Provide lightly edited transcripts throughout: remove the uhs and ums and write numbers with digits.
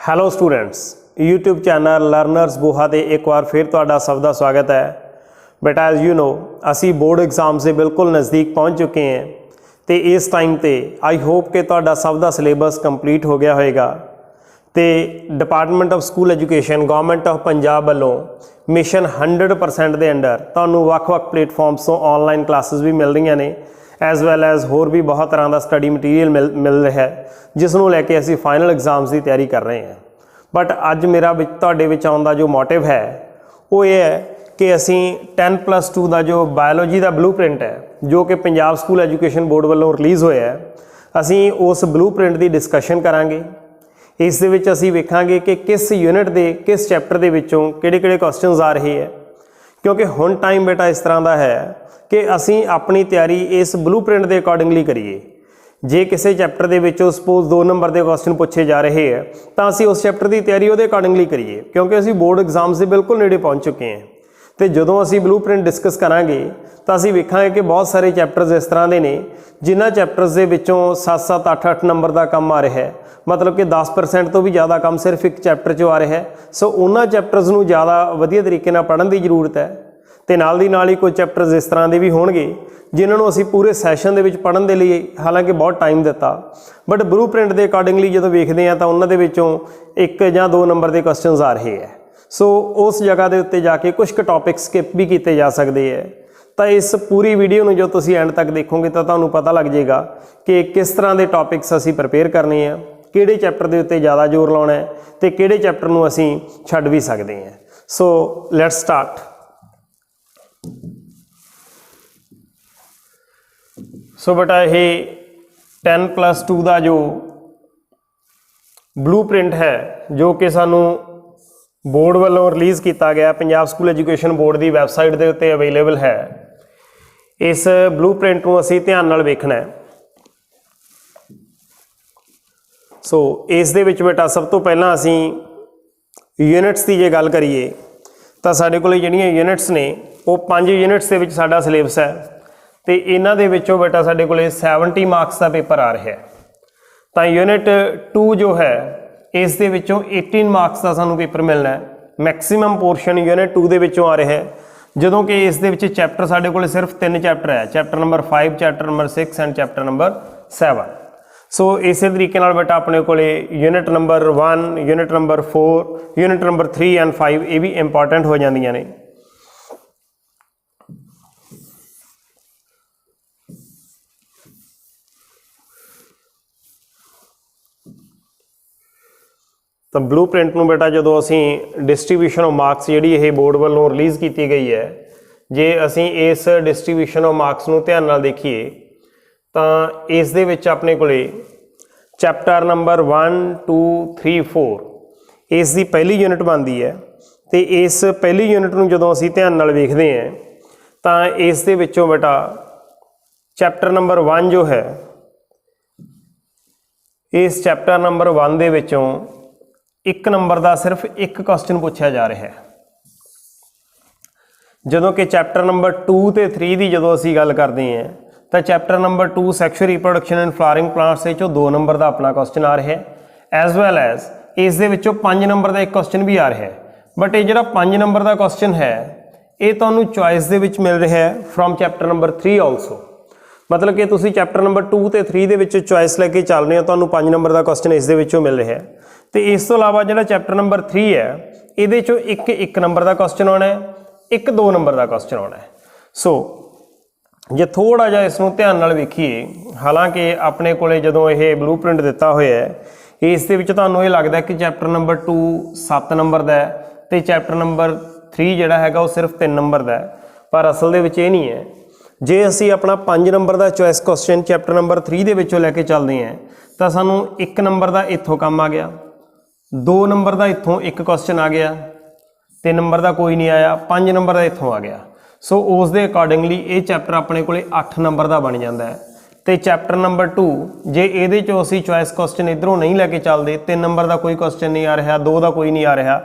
Hello students, YouTube channel learners ਬੂਹਾ ਤੇ एक बार फिर ਤੁਹਾਡਾ ਸਭ ਦਾ स्वागत है। बेटा एज यू नो ਅਸੀਂ बोर्ड एग्जाम से बिल्कुल नज़दीक पहुँच चुके हैं तो इस टाइम ਤੇ आई होप कि ਤੁਹਾਡਾ ਸਭ ਦਾ ਸਿਲੇਬਸ ਕੰਪਲੀਟ ਹੋ ਗਿਆ ਹੋਏਗਾ ਤੇ department of school education government of Punjab ਵੱਲੋਂ मिशन 100% ਦੇ अंडर ਤੁਹਾਨੂੰ ਵੱਖ-ਵੱਖ ਪਲੇਟਫਾਰਮਸ ਤੋਂ ऑनलाइन क्लासेस भी मिल रही ने ਐਜ਼ ਵੈਲ ਐਜ਼ ਹੋਰ भी बहुत तरह का स्टडी मटीरियल मिल रहा है जिस ਨੂੰ ਲੈ ਕੇ ਅਸੀਂ फाइनल एग्जाम्स की तैयारी कर रहे हैं। बट अज मेरा ਤੁਹਾਡੇ ਵਿੱਚ ਆਉਣ ਦਾ जो मोटिव है वो ये है कि असी 10+2 का जो बायोलॉजी का ब्लूप्रिंट है जो कि पंजाब स्कूल एजुकेशन बोर्ड वालों रिलीज़ होया है, असी उस ब्लूप्रिंट की डिस्कशन करांगे। इस दे विच असी वेखांगे कि किस यूनिट के किस चैप्टर के विचों किहड़े-किहड़े क्वेश्चनस आ रहे हैं, क्योंकि हुण टाइम बेटा इस तरह का है कि असी अपनी तैयारी इस ब्लूप्रिंट के अकॉर्डिंगली करिए। जे किसी चैप्टर के विचों सपोज 2 नंबर के क्वेश्चन पूछे जा रहे हैं तो असी उस चैप्टर की तैयारी उहदे अकॉर्डिंगली करिए, क्योंकि असी बोर्ड एग्जाम से बिल्कुल नेड़े पहुँच चुके हैं। तो जदों असी ब्लूप्रिंट डिस्कस करांगे तो असी वेखांगे कि बहुत सारे चैप्टर्स इस तरह के ने जिन्हां चैप्टर्स के विचों 7-7 8-8 नंबर का काम आ रहा है, मतलब कि 10% तो भी ज़्यादा काम सिर्फ एक चैप्टर चो आ रहा है। सो उन्हां चैप्टर्स नूं ज़्यादा वधिया तरीके नाल पढ़न की जरूरत है। तो नाल दी नाल ही कोई चैप्टर्स इस तरह के भी होणगे जिन्होंने असी पूरे सैशन के पढ़न के लिए हालांकि बहुत टाइम दिता, बट ब्लूप्रिंट के अकॉर्डिंगली जो देखते हैं तो उन्होंने विचों 1 या 2 नंबर के क्वेश्चन आ रहे हैं। सो उस जगह के उत्ते जाके कुछ टॉपिक स्किप भी किए जा सकते हैं। तो इस पूरी वीडियो में जो तुसी एंड तक देखोगे तो तुहानूं पता लग जाएगा कि किस तरह के टॉपिक्स असी प्रिपेयर करने हैं, किहड़े चैप्टर के उत्ते ज़्यादा जोर लाउणा है तो किहड़े चैप्टर नूं असी छड्ड भी सकते हैं। सो लैट्स स्टार्ट। सो बेटा ये 10+2 का जो ब्लूप्रिंट है जो कि सानू बोर्ड वालों रिलीज़ किया गया, पंजाब स्कूल एजुकेशन बोर्ड की वैबसाइट के उत्ते अवेलेबल है। इस ब्लूप्रिंट को असी ध्यान नाल वेखना है। सो इस दे विच बेटा सब तो पहला असी यूनिट्स की जे गल करिए तो साडे कोल जिहड़ियां यूनिट्स ने वो 5 यूनिट्स के विच साडा सिलेबस है। तो इन्हां दे विचों बेटा साडे कोले 70 मार्क्स का पेपर आ रहा है। तो यूनिट 2 जो है इस दे विचों 18 मार्क्स का सानू पेपर मिलना है। मैक्सीमम पोर्शन यूनिट 2 दे विचों आ रहा है, जदों कि इस दे विच चैप्टर साडे कोले सिर्फ 3 चैप्टर है, chapter number 5, chapter number 6 and chapter number 7। सो इस तरीके नाल बेटा अपने कोले unit number 1, unit number 4, unit number 3 and 5 ये भी इंपॉर्टेंट हो जांदियां ने। तो ब्लूप्रिंट में बेटा जो असी डिस्ट्रीब्यूशन ऑफ मार्क्स जी बोर्ड वालों रिलीज़ की गई है, जे असी इस डिस्ट्रीब्यूशन ऑफ मार्क्स को ध्यान नाल देखिए तो इस दे विच अपने कोले चैप्टर नंबर 1, 2, 3, 4 इस दी पहली यूनिट बनती है। तो इस पहली यूनिट में जो असी ध्यान नाल वेखदे हैं तो इस दे विचों बेटा चैप्टर नंबर 1 जो है इस चैप्टर नंबर 1 दे विचों 1 नंबर का सिर्फ 1 क्वेश्चन पूछा जा रहा है, जदों कि चैप्टर नंबर 2 तो 3 की जो असी गल करते हैं तो chapter number 2 sexual reproduction and flowering plants 2 number का अपना क्वेश्चन आ रहा है, एज वैल एज इस दे विचों 5 नंबर का एक क्वेश्चन भी आ रहा है। बट ये जो 5 नंबर का क्वेश्चन है ये तुहानूं चॉइस दे विच मिल रहा है फ्रॉम चैप्टर नंबर 3 ऑल्सो, मतलब कि तुसी चैप्टर नंबर 2 तो 3 दे विच चॉइस लैके चल रहे हो, तुहानूं 5 नंबर का क्वेश्चन इस दे विचों मिल रहा है। तो इस तो इलावा जो चैप्टर नंबर 3 है ये 1 नंबर का क्वेश्चन आना है, 1 2 नंबर का क्वेश्चन आना है। सो जे थोड़ा जिहा इसनूं ध्यान नाल वेखीए, हालांकि अपने कोले जदों ये ब्लूप्रिंट दिता होया है इस दे विच तुहानूं ये लगदा है कि चैप्टर नंबर 2 7 नंबर का है तो चैप्टर नंबर 3 जिहड़ा हैगा वो सिर्फ 3 नंबर का है, पर असल दे विच ये नहीं है। जे असी अपना 5 नंबर का चॉइस क्वेश्चन चैप्टर नंबर 3 दे विचों लैके चलते हैं तो सानूं 1 नंबर का इत्थों काम आ गया, 2 नंबर का इत्थों 1 क्वेश्चन आ गया, 3 नंबर का कोई नहीं आया, 5 नंबर का इत्थों आ गया। सो उस दे अकॉर्डिंगली ये चैप्टर अपने कोले 8 नंबर का बन जाता है। तो चैप्टर नंबर 2 जे ये असी चॉइस क्वेश्चन इधरों नहीं लैके चलते, 3 नंबर का कोई क्वेश्चन नहीं आ रहा, 2 का कोई नहीं आ रहा,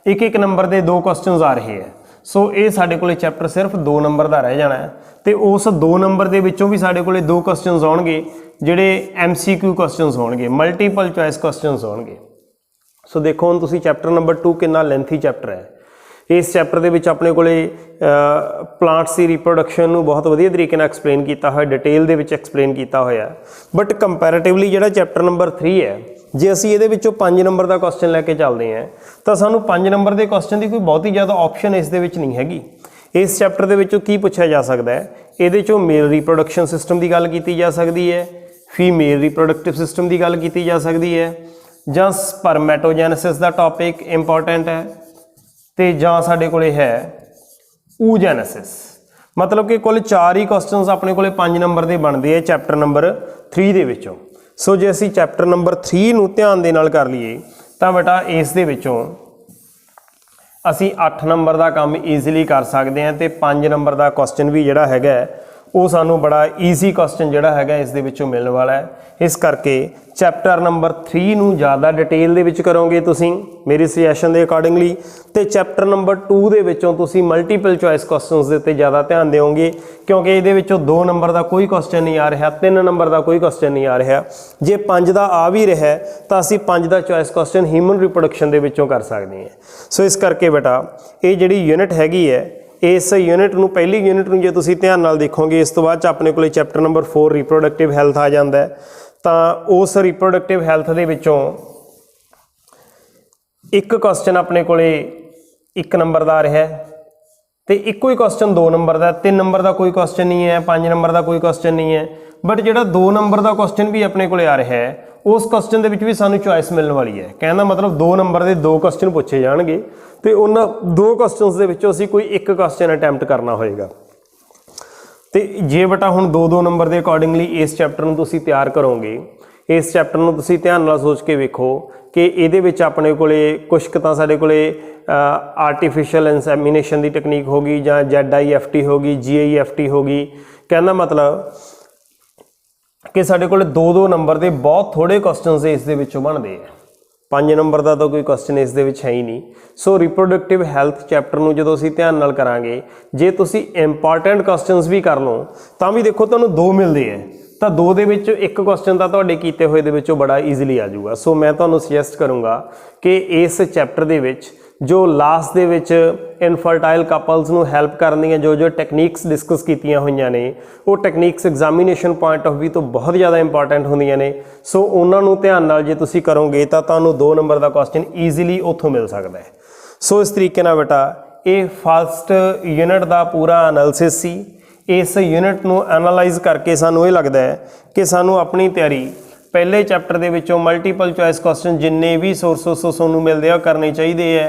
1 नंबर के 2 क्वेश्चन आ रहे हैं। सो ये साडे कोले चैप्टर सिर्फ 2 नंबर का रह जाना है। तो उस 2 नंबर के विचों भी साडे कोले 2 क्वेश्चन आउणगे जिहड़े MCQ क्वेश्चन होणगे, मल्टीपल चॉइस क्वेश्चन होणगे। सो देखो हुण तुसीं चैप्टर नंबर 2 कितना लेंथी चैप्टर है। इस चैप्टर के विच अपने कोले प्लांट्स की रिप्रोडक्शन नूं बहुत वधिया तरीके नाल एक्सप्लेन किया होया, डिटेल दे विच एक्सप्लेन किया होया। बट कंपैरेटिवली जिहड़ा चैप्टर नंबर 3 है, जे असीं इहदे विचों 5 नंबर का क्वेश्चन लैके चलते हैं तो सानूं 5 नंबर के क्वेश्चन की कोई बहुत ही ज़्यादा ऑप्शन इस दे विच नहीं हैगी। इस चैप्टर के विचों की पूछा जा सकता है, इहदे चों मेल रिप्रोडक्शन सिस्टम की गल की जा सकती है, फीमेल रिप्रोडक्टिव सिस्टम की गल की जा सकती है, जां स्पर्मैटोजैनेसिस का टॉपिक इंपॉर्टेंट है, तो जां साडे कोले है ऊजैनेसिस। मतलब कि कुल 4 ही क्वेश्चन अपने कोले 5 नंबर के बनते हैं चैप्टर नंबर 3 दे विचों। सो जे असी चैप्टर नंबर 3 नूं ध्यान दे नाल कर लीए तो बेटा इस दे विचों असी 8 नंबर का काम ईजीली कर सकते हैं, तो 5 नंबर का क्वेश्चन भी जिहड़ा हैगा वो सानू बड़ा ईजी क्वेश्चन जिहड़ा हैगा इस दे विचों मिलने वाला है। इस करके चैप्टर नंबर 3 नूं ज़्यादा डिटेल दे विच करोगे तुसीं मेरी सजैशन के अकॉर्डिंगली, तो चैप्टर नंबर 2 दे विचों तुसीं मल्टीपल चॉइस क्वेश्चनस दे उत्ते ज़्यादा ध्यान दोगे, क्योंकि ये 2 नंबर का कोई क्वेश्चन नहीं आ रहा, 3 नंबर का कोई क्वेश्चन नहीं आ रहा। जे 5 का आ भी रहा तो असीं 5 का चॉइस क्वेश्चन ह्यूमन रिप्रोडक्शन के विचों कर सकते हैं। सो इस करके बेटा ये जिहड़ी यूनिट हैगी है, इस यूनिट नूं पहली यूनिट नूं जे तुसीं ध्यान नाल देखोगे, इस तो बाद अपने कोले चैप्टर नंबर 4 रिप्रोडक्टिव हैल्थ आ जाता है। तो उस रिप्रोडक्टिव हैल्थ दे विचों एक क्वेश्चन अपने कोले 1 नंबर का आ रहा है, तो एको ही क्वेश्चन 2 नंबर का, 3 नंबर का कोई क्वेश्चन नहीं है, 5 नंबर का कोई क्वेश्चन नहीं है। बट जो 2 नंबर का क्वेश्चन भी अपने को आ रहा है, उस क्वेश्चन के भी सानू चॉइस मिलने वाली है। कहना मतलब 2 नंबर के 2 क्वेश्चन पूछे जाएंगे, तो उन्होंने 2 क्वेश्चन के असीं कोई एक क्वेश्चन अटैम्प्ट करना होएगा। तो जे बेटा हुण 2-2 नंबर के अकॉर्डिंगली इस चैप्टर में तुसीं तैयार करोगे, इस चैप्टर में तुसीं ध्यान नाल सोच के वेखो कि इहदे विच अपने कोले कुछ तां साडे कोले आर्टिफिशियल इंसैमिनेशन की टेक्नीक होगी, जां ZIFT होगी, GIFT होगी। कहना मतलब कि साडे कोले 2-2 नंबर के बहुत थोड़े क्वेश्चन इस दे विचों बनते हैं, 5 नंबर का तो कोई क्वेश्चन इस दे विच है ही नहीं। सो रिप्रोडक्टिव हैल्थ चैप्टर में जो असीं ध्यान नाल करांगे, जे तुसीं इंपॉर्टेंट क्वेश्चनस भी कर लो तो भी देखो तुहानूं 2 मिलते हैं, तो 2 दे विच एक क्वेश्चन तो तुहाडे कीते होए दे विचों बड़ा ईजीली आ जाऊगा। सो मैं तुहानूं सजैसट करूँगा कि इस चैप्टर दे विच जो लास्ट दे विच इनफर्टाइल कपल्स नूं हैल्प करनी जो टेक्नीक्स डिस्कस कीतियां होईयां ने, वो techniques examination point of view तो बहुत ज़्यादा इंपॉर्टेंट होंदियां ने। सो उन्होंने ध्यान नाल जे तुसीं करोगे तो तुहानूं 2 नंबर का क्वेश्चन ईजीली उत्थों मिल सकता है। सो इस तरीके नाल बेटा ये फर्स्ट यूनिट का पूरा एनालिसिस सी। इस यूनिट नूं एनालाइज करके सानूं ये लगता है कि सानूं अपनी तैयारी पहले चैप्टर के विचों मल्टीपल चॉइस क्वेश्चन जिन्ने भी सोर्सेस सानूं मिलते हैं करने चाहिए है,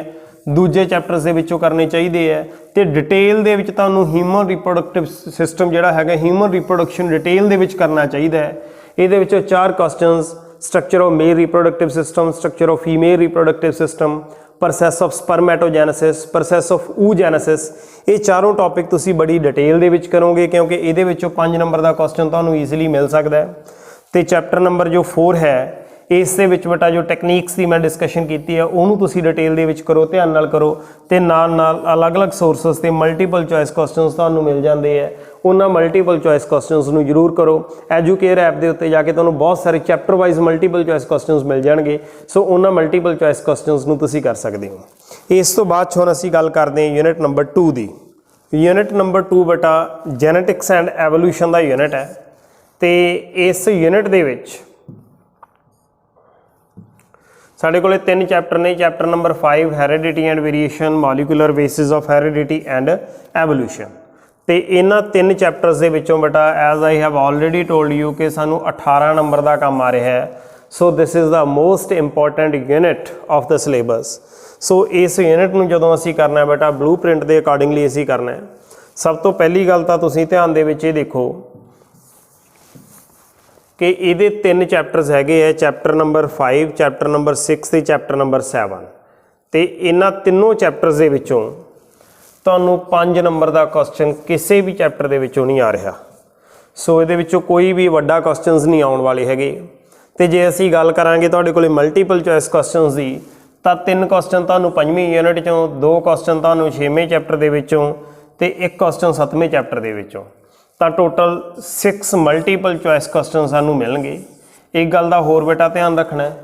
दूजे चैप्टर्स के विचों करने चाहिए है, तो डिटेल दे विच तुहानूं ह्यूमन रिप्रोडक्टिव सिस्टम जिहड़ा हैगा ह्यूमन रिप्रोडक्शन डिटेल दे विच करना चाहिए है। इहदे विचों 4 questions structure of male reproductive system, structure of female reproductive system, process of spermatogenesis, process of oogenesis, ये चारों टॉपिक तुसीं बड़ी डिटेल दे विच करोगे, क्योंकि इहदे विचों 5 नंबर का क्वेश्चन तुहानूं ईजीली मिल सकता है। तो चैप्टर नंबर जो 4 है इस दे विच बेटा जो टेक्नीक्स की मैं डिस्कशन की है उन्होंने तुसीं डिटेल दे विच करो, ध्यान नाल करो, तो नाल अलग अलग सोर्सेस ते मल्टीपल चॉइस क्वेश्चनस तुहानूं मिल जाते हैं। उन्होंने मल्टीपल चॉइस क्वेश्चनस नूं जरूर करो। एजुकेयर ऐप के उत्ते जाके तुहानूं बहुत सारे chapter wise multiple choice questions मिल जाएंगे। सो उन्होंने मल्टीपल चॉइस क्वेश्चनस नूं तुसीं कर सकते हो। इस तो बाद हुण असीं गल करते हैं यूनिट नंबर 2 की। यूनिट नंबर 2 बेटा जेनेटिक्स एंड एवोल्यूशन का यूनिट है। तो इस यूनिट दे विच साढ़े को 3 चैप्टर ने। Chapter number 5 heredity and variation, molecular basis of heredity and evolution. तो इन्हां 3 चैप्टर्स के विचों बेटा as I have already told you कि सानू 18 नंबर का काम आ रहा है। So this is the most important unit of the syllabus. So इस यूनिट में जो असी करना है बेटा ब्लू प्रिंट के अकॉर्डिंगली असी करना है। सब तो पहली गल तो तुसीं ध्यान दे विच देखो कि ये 3 चैप्टर्स है, चैप्टर नंबर 5, चैप्टर नंबर 6 ते चैप्टर नंबर 7। तो इन्हां तीनों चैप्टर्स के विचों तुहानूं 5 नंबर का क्वेश्चन किसी भी चैप्टर के विचों नहीं आ रहा। सो ये कोई भी वड्डा क्वेश्चनस नहीं आने वाले हैगे। तो जे असी गल करांगे तुहाडे कोले मल्टीपल चॉइस क्वेश्चनस की, तो 3 क्वेश्चन तुहानूं 5वीं यूनिट चों, 2 क्वेश्चन तुहानूं 6वें चैप्टर के विचों ते 1 क्वेश्चन 7वें चैप्टर के विचों, तो टोटल 6 मल्टीपल चॉइस क्वेश्चन सानूं मिलणगे। एक गल दा होर बेटा ध्यान रखना है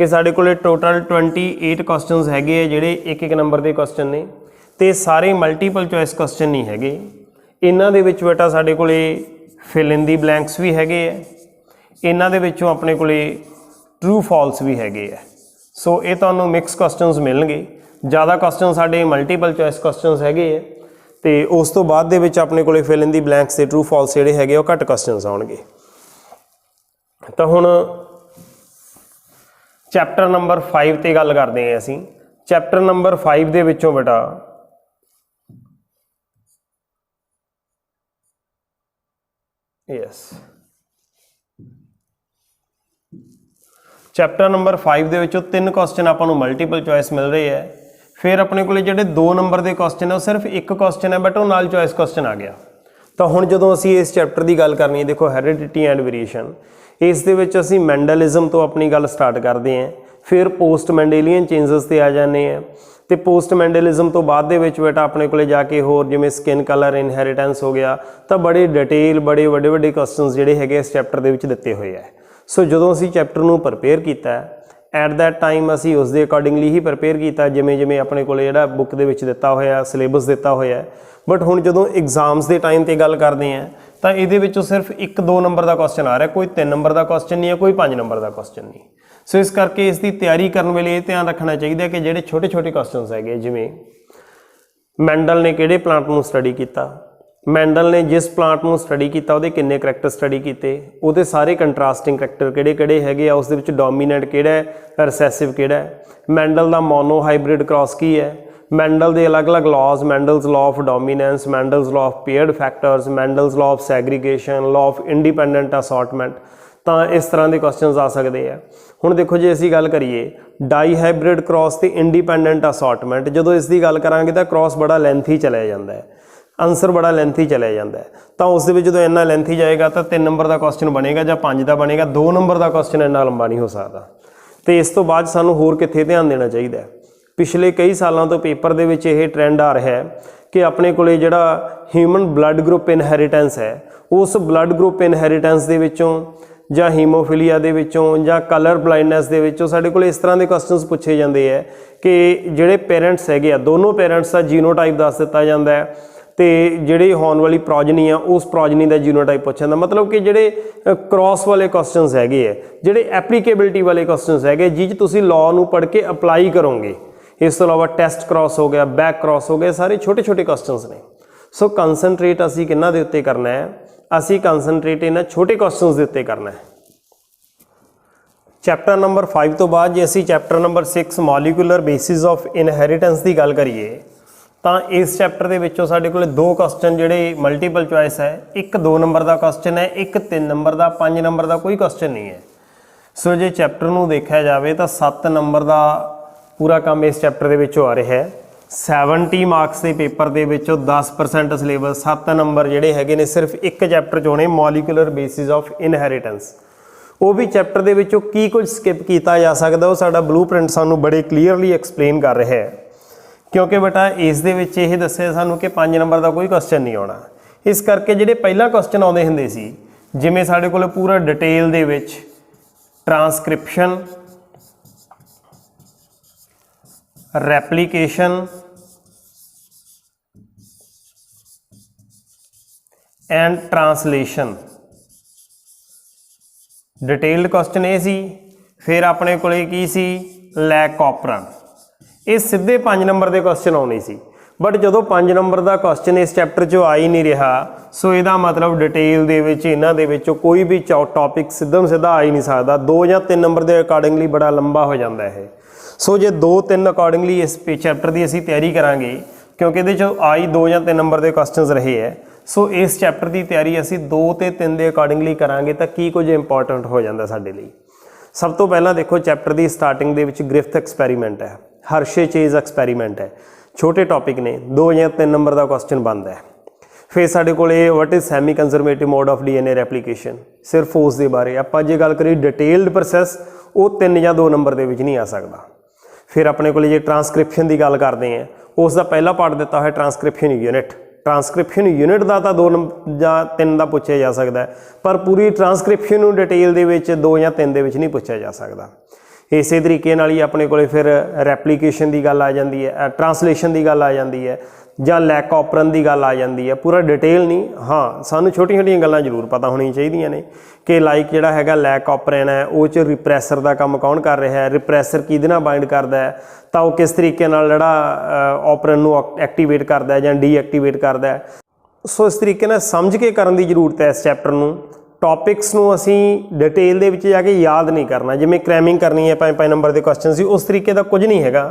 कि साढ़े कोले टोटल 28 क्वेश्चनस हैगे जिहड़े एक एक नंबर के क्वेश्चन ने, तो सारे मल्टीपल चॉइस क्वेश्चन नहीं हैगे। इन्हां दे विच बेटा साढ़े कोले फिल इन दी ब्लैंक्स भी हैगे है, इन्हां दे विचों अपने कोले ट्रू फॉल्स भी हैगे है। सो ये तुहानूं मिक्स क्वेश्चनस मिलणगे, ज़्यादा क्वेश्चन साढ़े मल्टीपल चॉइस क्वेश्चनस हैगे है, तो उस तो बाद दे विच अपने कोले फिल इन दी ब्लैंक्स ते ट्रू फॉल्स जिहड़े हैगे वो घट क्वेश्चनस आउणगे। तो हुण चैप्टर नंबर 5 ते गल करते हैं असीं। चैप्टर नंबर 5 दे विचों बेटा यस चैप्टर नंबर 5 दे विचों 3 क्वेश्चन आपां नूं मल्टीपल चॉइस मिल रहे हैं। फिर अपने कोले जिहड़े 2 नंबर के क्वेश्चन है वो सिर्फ एक क्वेश्चन है बट वो नाल चॉइस क्वेश्चन आ गया। तो हुण जदों असीं इस चैप्टर की गल करनी है, देखो हैरिडिटी एंड वेरीएशन, इस दे विच असीं मैंडलिज्म तो अपनी गल स्टार्ट करते हैं, फिर पोस्ट मैंडेलियन चेंजेस ते आ जाने हैं, तो पोस्ट मैंडेलिज्म तो बाद दे विच बेटा अपने कोले जाके होर जिवें स्किन कलर इनहेरिटेंस हो गया, तो बड़े डिटेल बड़े वड्डे वड्डे क्वेश्चनस जिहड़े हैगे इस चैप्टर दे विच दित्ते हुए है। सो जदों असीं चैप्टर नूं प्रिपेयर कीता एट दैट टाइम असीं उस दे अकॉर्डिंगली ही प्रिपेयर किया जिमें जिमें अपने कोले जिहड़ा बुक दे विच दित्ता होया सिलेबस दित्ता होया है। बट हुण जदों एग्जाम्स के टाइम ते गल करते हैं तो ये सिर्फ 1-2 नंबर का क्वेश्चन आ रहा है, कोई 3 नंबर का क्वेश्चन नहीं है, कोई 5 नंबर का क्वेश्चन नहीं। सो इस करके इसकी तैयारी करने वेले ये ध्यान रखना चाहिए कि जिहड़े छोटे छोटे क्वेश्चन है जिमें मैंडल ने किहड़े प्लांट को स्टडी किया, मैंडल ने जिस प्लांट को स्टडी किया वो किन्ने करैक्टर स्टडी किए, वो सारे कंट्रास्टिंग करैक्टर किहड़े किहड़े हैगे आ, उस डोमीनेंट किहड़ा है, रिसेसिव किहड़ा है, मैंडल का मोनो हाइब्रिड क्रॉस की है, मैंडल के अलग अलग laws, Mendel's law of dominance, Mendel's law of paired factors, Mendel's law of segregation, law of independent assortment, तो इस तरह के क्वेश्चन आ सकते हैं। हुण देखो जे असीं गल करिए डाई हाइब्रिड क्रॉस ते इंडिपेंडेंट असॉर्टमेंट, जदों इसकी गल करांगे तो क्रॉस बड़ा लेंथी चलिया जाता है, आंसर बड़ा लेंथी चलिया जाता है, तो उस जो इन्ना लेंथी जाएगा तो 3 नंबर का क्वेश्चन बनेगा या 5 का बनेगा, 2 नंबर का क्वेश्चन इन्ना लंबा नहीं हो सकता। तो इस तो बाद सानूं होर कित्थे ध्यान देना चाहिए। पिछले कई सालों तो पेपर दे विच यह ट्रेंड आ रहा है कि अपने कोले जिहड़ा ह्यूमन ब्लड ग्रुप इनहेरिटेंस है, उस ब्लड ग्रुप इनहेरिटेंस दे विचों ਜਾਂ ਹੀਮੋਫੀਲੀਆ ਦੇ ਵਿੱਚੋਂ ਜਾਂ ਕਲਰ ਬਲਾਈਂਡਨੈਸ ਦੇ ਵਿੱਚੋਂ ਸਾਡੇ ਕੋਲ ਇਸ ਤਰ੍ਹਾਂ ਦੇ ਕੁਐਸਚਨਸ ਪੁੱਛੇ ਜਾਂਦੇ ਹੈ ਕਿ ਜਿਹੜੇ ਪੇਰੈਂਟਸ ਹੈਗੇ ਆ ਦੋਨੋਂ ਪੇਰੈਂਟਸ ਦਾ ਜੀਨੋਟਾਈਪ ਦੱਸ ਦਿੱਤਾ ਜਾਂਦਾ ਹੈ ਤੇ ਜਿਹੜੀ ਹੋਣ ਵਾਲੀ ਪ੍ਰੋਜਨੀ ਆ ਉਸ ਪ੍ਰੋਜਨੀ ਦਾ ਜੀਨੋਟਾਈਪ ਪੁੱਛਿਆ ਜਾਂਦਾ। ਮਤਲਬ ਕਿ ਜਿਹੜੇ ਕ੍ਰਾਸ ਵਾਲੇ ਕੁਐਸਚਨਸ ਹੈਗੇ ਆ, ਜਿਹੜੇ ਐਪਲੀਕੇਬਿਲਿਟੀ ਵਾਲੇ ਕੁਐਸਚਨਸ ਹੈਗੇ ਜਿਹ 'ਚ ਤੁਸੀਂ ਲਾਅ ਨੂੰ ਪੜ੍ਹ ਕੇ ਅਪਲਾਈ ਕਰੋਗੇ। ਇਸ ਤੋਂ ਇਲਾਵਾ ਟੈਸਟ ਕ੍ਰਾਸ ਹੋ ਗਿਆ, ਬੈਕ ਕ੍ਰਾਸ ਹੋ ਗਏ, ਸਾਰੇ ਛੋਟੇ ਛੋਟੇ ਕੁਐਸਚਨਸ ਨੇ। ਸੋ ਕੰਸਨਟਰੇਟ ਅਸੀਂ ਕਿਹਨਾਂ ਦੇ ਉੱਤੇ ਕਰਨਾ ਹੈ, ਅਸੀਂ ਕੰਸਨਟਰੇਟ ਇਹਨਾਂ ਛੋਟੇ ਕੁਐਸਚਨਸ ਦੇ ਉੱਤੇ करना है। चैप्टर नंबर 5 तो बाद जे असी chapter number 6 molecular basis of inheritance की गल करिए तो इस चैप्टर के विचों साडे कोल 2 क्वेश्चन जिहड़े मल्टीपल चॉइस है, एक 2 नंबर का क्वेश्चन है, एक 3 नंबर का, 5 नंबर का कोई क्वेश्चन नहीं है। सो जे चैप्टर नूं देखा जाए तो 7 नंबर का पूरा काम इस चैप्टर के विचों आ रहा है। 70 मार्क्स के पेपर के विचों 10% सिलेबस, 7 नंबर जिहड़े हैगे ने सिर्फ एक चैप्टर चों ने मॉलिक्यूलर बेसिस ऑफ इनहेरिटेंस। वो भी चैप्टर के विचों की कुछ स्किप किया जा सकता वो साडा ब्लू प्रिंट सानू बड़े क्लीयरली एक्सप्लेन कर रहा है, क्योंकि बेटा इस दे विच यह दस्सिया सानू कि 5 नंबर का कोई क्वेश्चन नहीं आना। इस करके जिहड़े पहला क्वेश्चन आउंदे हुंदे सी जिवें साडे कोल पूरा डिटेल दे विच transcription, replication and translation detailed question ये सी। फिर अपने कोले की सी लैक ऑपरन, ये सीधे 5 नंबर के क्वेश्चन आने सी। बट जो 5 नंबर का क्वेश्चन इस चैप्टर चो आ ही नहीं रहा, सो यदा मतलब डिटेल दे विच इन्हां दे विचों कोई भी टॉपिक सीधा सीधा आ ही नहीं सकता। 2 या 3 नंबर के अकॉर्डिंगली बड़ा लंबा हो जाता है। सो जे 2-3 अकॉर्डिंगली इस चैप्टर की असीं तैयारी करांगे, क्योंकि ये आ ही 2 या 3 नंबर के क्वेश्चन रहे है। सो इस चैप्टर की तैयारी असी 2 ते 3 के अकॉर्डिंगली करांगे तो की कुछ इंपॉर्टेंट हो जाता साडे लई। सब तो पहला देखो चैप्टर की स्टार्टिंग दे विच ग्रिफ्थ एक्सपैरीमेंट है, हर्शे चेज एक्सपैरीमेंट है, छोटे टॉपिक ने, 2 या 3 नंबर का क्वेश्चन बनता है। फिर साडे कोले what is semi conservative mode of DNA replication, सिर्फ उस दे बारे आपां जे गल करिए डिटेल्ड प्रोसैस वो 3 या 2 नंबर के विच नहीं आ सकता। फिर अपने कोले जे ट्रांसक्रिप्शन की गल करते हैं उसका पहला पार्ट दिता है ट्रांसक्रिप्शन यूनिट। ट्रांसक्रिप्शन यूनिट का तो 2 या 3 का पूछा जा सकता है, पर पूरी ट्रांसक्रिप्शन डिटेल के 2 या 3 के नहीं पूछा जा सकता। इस तरीके नाल ही अपने कोले फिर रैप्लीकेशन की गल आ जाती है, ट्रांसलेशन की गल आ जाती है, ਜਾਂ लैक ऑपरन की गल आ जाती है। पूरा डिटेल नहीं, हाँ सानू छोटी छोटियां गल्लां जरूर पता होनी चाहिए ने कि लाइक जिहड़ा हैगा लैक ऑपरन है वो च रिप्रैसर का काम कौन कर रहा है, रिप्रैसर किहदे नाल बाइंड करता है, तो वो किस तरीके नाल जिहड़ा ऑपरन नूं एक्टिवेट करता है जां डीएक्टिवेट करता है। सो इस तरीके नाल समझ के करन दी जरूरत है इस चैप्टर नूं। टॉपिक्स नूं असीं डिटेल दे विच जाके याद नहीं करना, जिवें क्रैमिंग करनी है 5-5 नंबर के क्वेश्चन सी उस तरीके का कुछ नहीं हैगा,